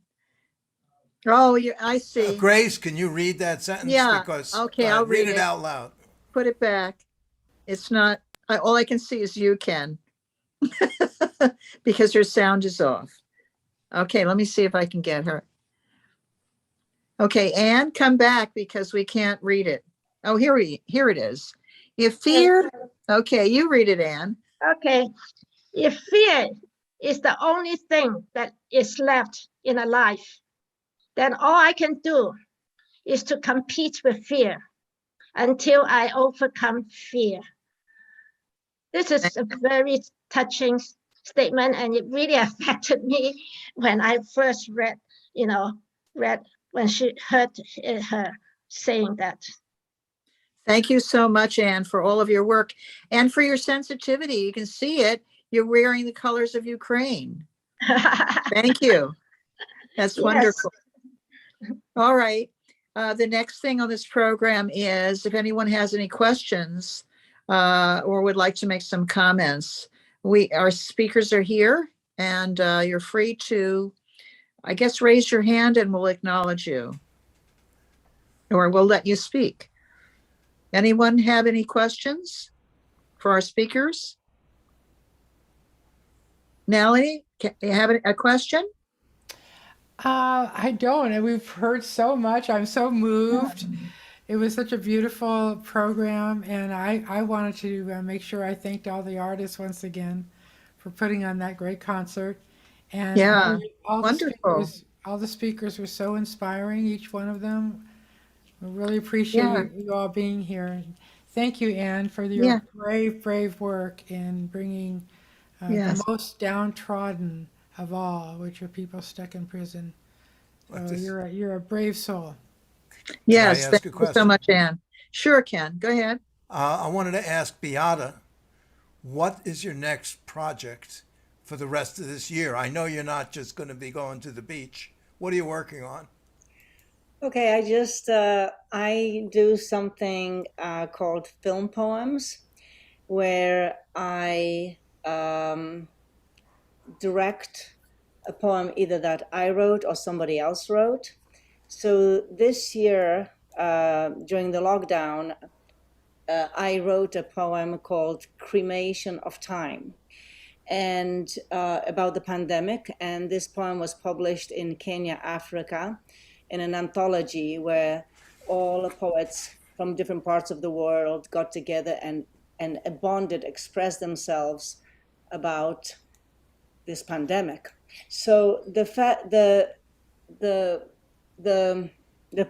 Oh, I see. Grace, can you read that sentence? Yeah. Because, Okay, I'll read read it it. out loud. Put it back. It's not, all I can see is you, Ken, because your sound is off. Okay, let me see if I can get her. Okay, Anne, come back because we can't read it. Oh, here it is. If fear, okay, you read it, Anne. Okay. If fear is the only thing that is left in a life, then all I can do is to compete with fear until I overcome fear. This is a very touching statement, and it really affected me when I first read when she heard her saying that. Thank you so much, Anne, for all of your work and for your sensitivity. You can see it. You're wearing the colors of Ukraine. Thank you. That's wonderful. All right. The next thing on this program is if anyone has any questions or would like to make some comments, our speakers are here and you're free to, I guess, raise your hand and we'll acknowledge you or we'll let you speak. Anyone have any questions for our speakers? Nalini, you have a question? I don't, and we've heard so much. I'm so moved. It was such a beautiful program, and I wanted to make sure I thanked all the artists once again for putting on that great concert. And Yeah, all wonderful. the speakers were so inspiring, each one of them. We really appreciate you all being here. Thank you, Anne, for your brave work in bringing the most downtrodden of all, which are people stuck in prison. So you're a brave soul. Yes, Can I ask thank a you so question? much, Anne. Sure, Ken, go ahead. I wanted to ask Beata, what is your next project for the rest of this year? I know you're not just going to be going to the beach. What are you working on? Okay, I do something called film poems, where I direct a poem either that I wrote or somebody else wrote. So this year, during the lockdown, I wrote a poem called Cremation of Time, and about the pandemic. And this poem was published in Kenya, Africa, in an anthology where all the poets from different parts of the world got together and bonded, expressed themselves about this pandemic. So the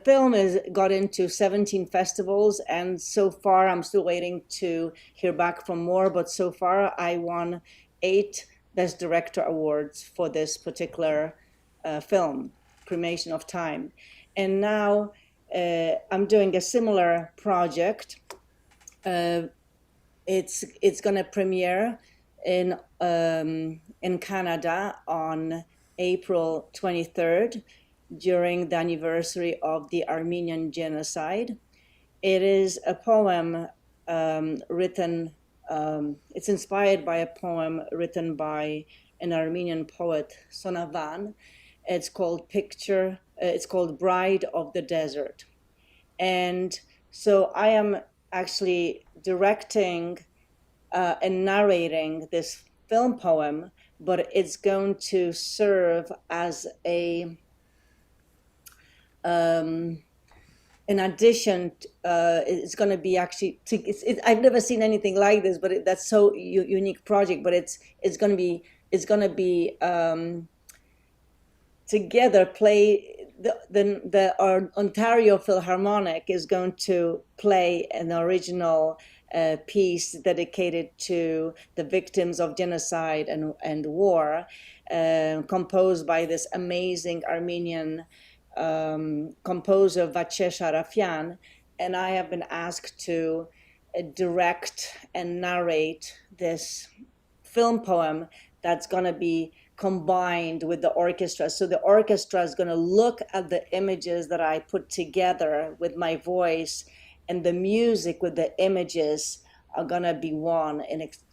film got into 17 festivals, and so far I'm still waiting to hear back from more, but so far I won 8 Best Director awards for this particular film, Cremation of Time. And now I'm doing a similar project. It's going to premiere in Canada on April 23rd during the anniversary of the Armenian genocide. It is a poem written, it's inspired by a poem written by an Armenian poet, Sonavan. It's called Bride of the Desert. And so I am actually directing and narrating this film poem, but it's going to serve as an addition. It's going to be actually, I've never seen anything like this, but that's so unique project. But it's going to be together play our Ontario Philharmonic is going to play an original piece dedicated to the victims of genocide and war, composed by this amazing Armenian composer Vachesh Arafyan. And I have been asked to direct and narrate this film poem that's going to be combined with the orchestra. So the orchestra is going to look at the images that I put together with my voice, and the music with the images are going to be one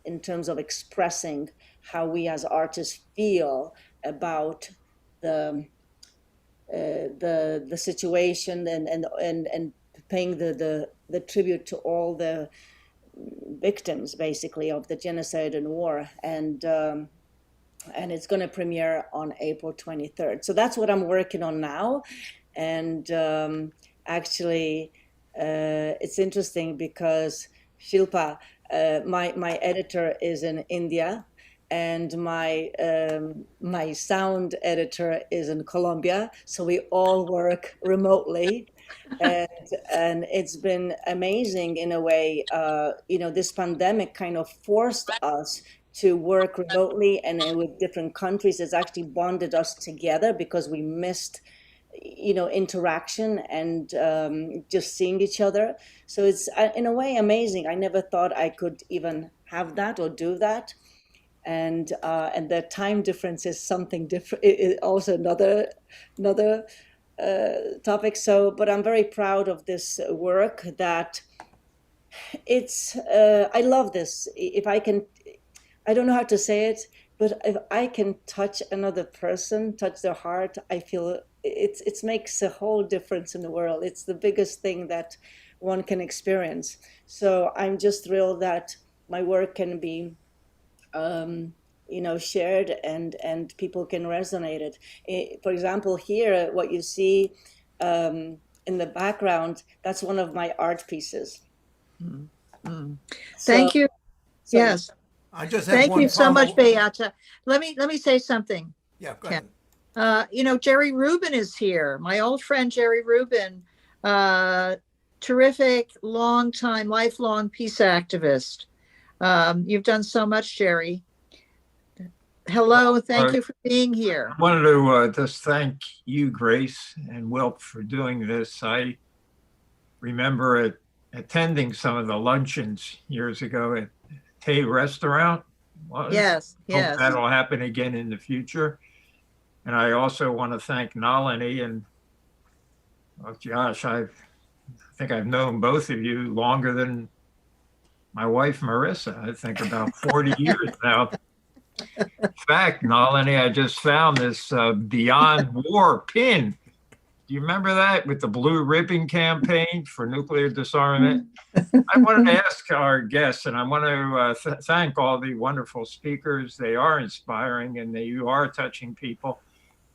in terms of expressing how we as artists feel about the situation and paying the tribute to all the victims, basically, of the genocide and war. And it's going to premiere on April 23rd. So that's what I'm working on now. And actually, it's interesting because Shilpa, my editor, is in India, and my sound editor is in Colombia. So we all work remotely. And it's been amazing in a way. This pandemic kind of forced us to work remotely, and with different countries. It's actually bonded us together because we missed, interaction and just seeing each other. So it's in a way amazing. I never thought I could even have that or do that. And the time difference is something different. It also another topic. So, but I'm very proud of this work. That it's I love this. If I can. I don't know how to say it, but if I can touch another person, touch their heart, I feel it makes a whole difference in the world. It's the biggest thing that one can experience. So I'm just thrilled that my work can be, shared and people can resonate it. For example, here, what you see in the background, that's one of my art pieces. Thank you. Yes. I just have Thank one you so much, final- Beata. Let me say something. Yeah, go ahead. Jerry Rubin is here. My old friend Jerry Rubin, terrific, lifelong peace activist. You've done so much, Jerry. Hello, thank you for being here. I wanted to just thank you, Grace, and WILPF for doing this. I remember attending some of the luncheons years ago at Tay Restaurant. Yes. Hope that'll happen again in the future. And I also want to thank Nalini and Josh. I think I've known both of you longer than my wife Marissa. I think about 40 years now. In fact, Nalini, I just found this Beyond War pin. Do you remember that, with the blue ribbon campaign for nuclear disarmament? I wanted to ask our guests, and I want to thank all the wonderful speakers. They are inspiring, and you are touching people.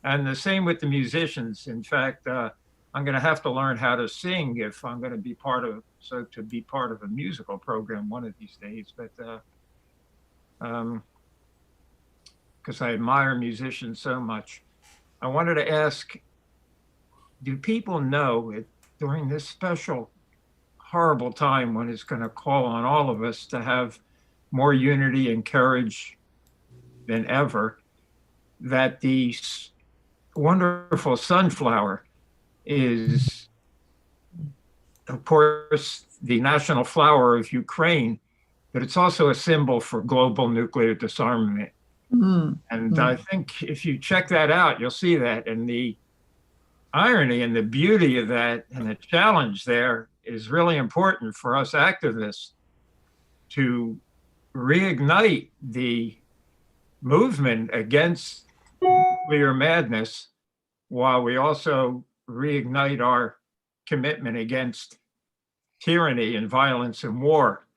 And the same with the musicians. In fact, I'm going to have to learn how to sing if I'm going to be part of a musical program one of these days. But because I admire musicians so much, I wanted to ask, do people know during this special, horrible time when it's going to call on all of us to have more unity and courage than ever, that the wonderful sunflower is, of course, the national flower of Ukraine, but it's also a symbol for global nuclear disarmament. And I think if you check that out, you'll see that. And the irony and the beauty of that and the challenge there is really important for us activists to reignite the movement against nuclear madness, while we also reignite our commitment against tyranny and violence and war.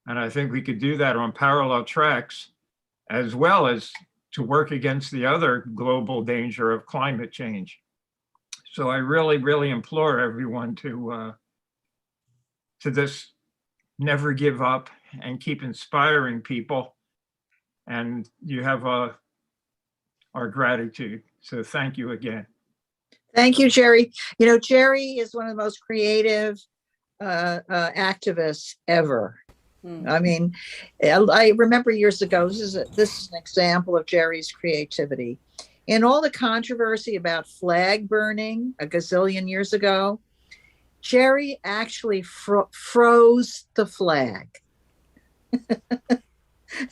And I think we could do that on parallel tracks, as well as to work against the other global danger of climate change. So I really, really implore everyone to just never give up and keep inspiring people. And you have our gratitude. So thank you again. Thank you, Jerry. You know, Jerry is one of the most creative activists ever. I mean, I remember years ago, this is an example of Jerry's creativity. In all the controversy about flag burning a gazillion years ago, Jerry actually froze the flag. It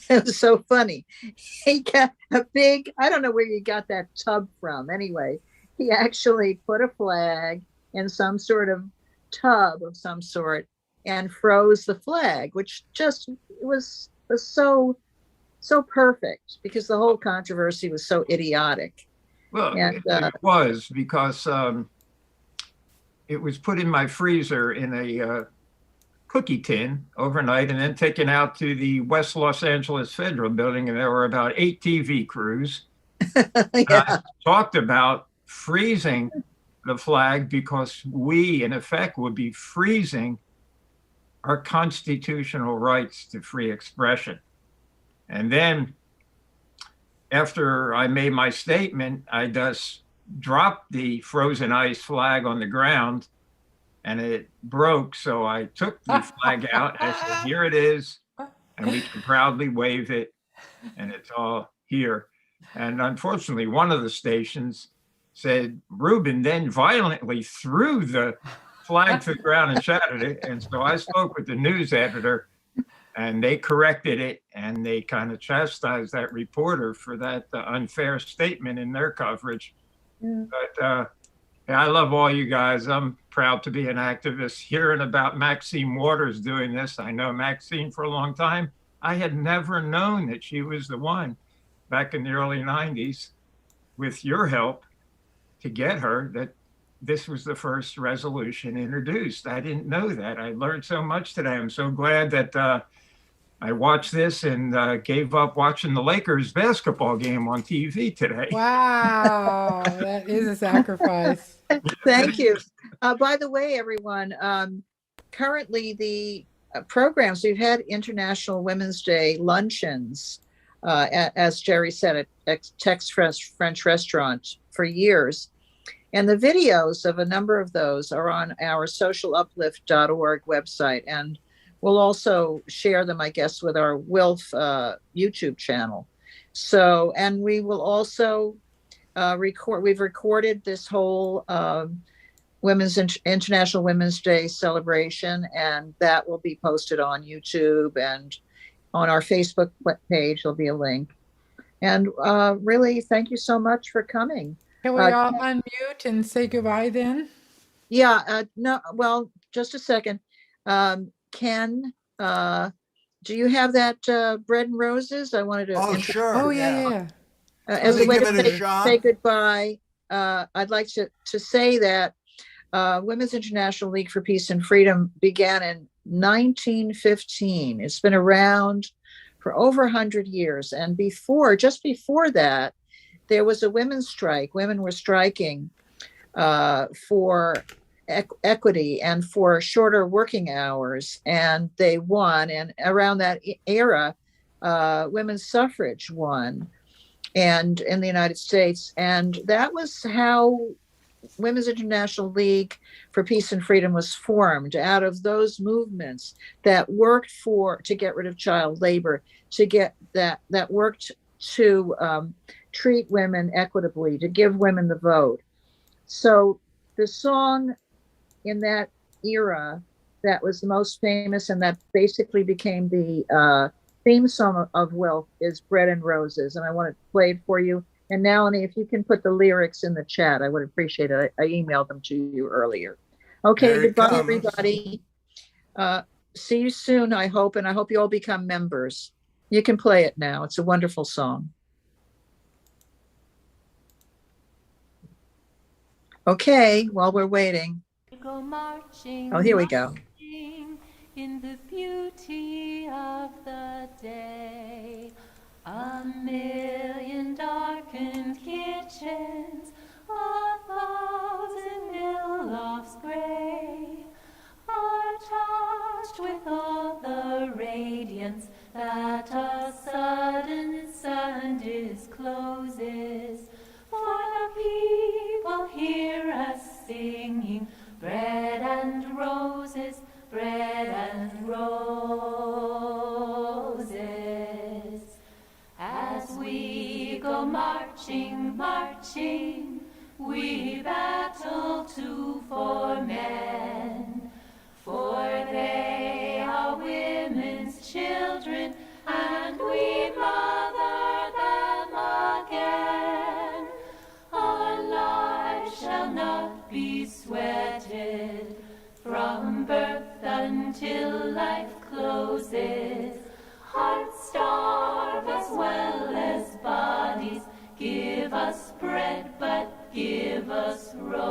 was so funny. He got a big, I don't know where you got that tub from. Anyway, he actually put a flag in some sort of tub of some sort and froze the flag, which just was so perfect because the whole controversy was so idiotic. Well, And, it was because it was put in my freezer in a cookie tin overnight and then taken out to the West Los Angeles Federal Building, and there were about 8 TV crews. I talked about freezing the flag because we, in effect, would be freezing our constitutional rights to free expression. And then after I made my statement, I just dropped the frozen ice flag on the ground and it broke. So I took the flag out and I said, here it is. And we can proudly wave it. And it's all here. And unfortunately, one of the stations said, Ruben then violently threw the flag to the ground and shattered it. And so I spoke with the news editor and they corrected it and they kind of chastised that reporter for that unfair statement in their coverage. Yeah. But yeah, I love all you guys. I'm proud to be an activist. Hearing about Maxine Waters doing this, I know Maxine for a long time. I had never known that she was the one back in the early 90s with your help to get her that this was the first resolution introduced. I didn't know that. I learned so much today. I'm so glad that I watched this and gave up watching the Lakers basketball game on TV today. Wow, that is a sacrifice. Thank you. By the way, everyone, currently the programs, we've had International Women's Day luncheons, as Jerry said, at Tex French Restaurant for years. And the videos of a number of those are on our socialuplift.org website. And we'll also share them, I guess, with our WILF YouTube channel. So, and we will also we've recorded this whole International Women's Day celebration, and that will be posted on YouTube and on our Facebook page. There'll be a link. And really, thank you so much for coming. Can we all unmute and say goodbye then? Yeah, no, well, just a second. Ken, do you have that Bread and Roses? I wanted to. Oh, sure. Oh, yeah. As a way to say goodbye, I'd like to say that Women's International League for Peace and Freedom began in 1915. It's been around for over 100 years. And just before that, there was a women's strike. Women were striking for equity and for shorter working hours, and they won. And around that era, women's suffrage won, and in the United States. And that was how Women's International League for Peace and Freedom was formed, out of those movements that worked to get rid of child labor, that worked to treat women equitably, to give women the vote. So the song in that era that was the most famous and that basically became the theme song of WILF is Bread and Roses. And I want to play it for you. And Nalini, if you can put the lyrics in the chat, I would appreciate it. I emailed them to you earlier. Okay, goodbye, everybody. See you soon, I hope, and I hope you all become members. You can play it now. It's a wonderful song. Okay, while we're waiting. Oh, here we go. In the beauty of the day, 1,000,000 darkened kitchens, 1,000 mill lofts gray, are touched with all the radiance that a sudden sun discloses. For the people here children, and we mother them again. Our lives shall not be sweated from birth until life closes. Hearts starve as well as bodies. Give us bread, but give us roses.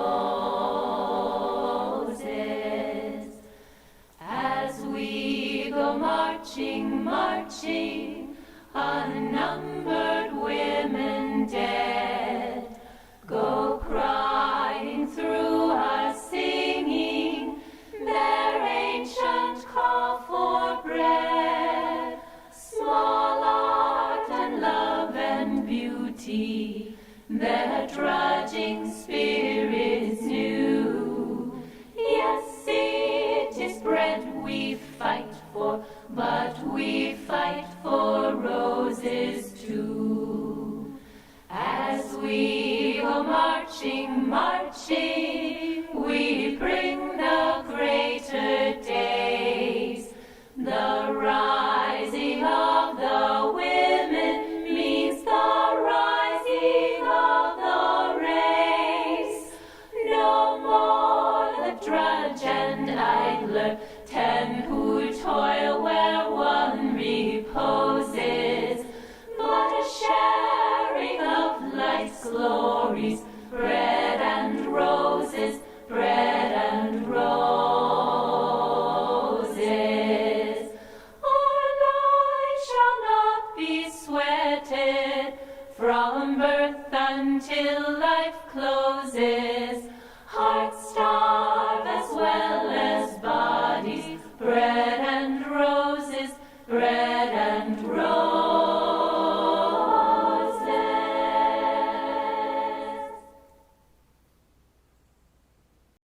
As we go marching, marching, unnumbered women dead, go crying through our singing their ancient call for bread. Small art and love and beauty, their trudging spirits new. Yes, it is bread we fight for, but we fight for roses too. As we go marching, marching, we bring the greater days. The rising of the women means the rising of the race. No more the drudge and idler, 10 who toil where one reposes, but a sharing of life's glories, bread and roses, bread and roses. Our lives shall not be sweated from birth until life closes.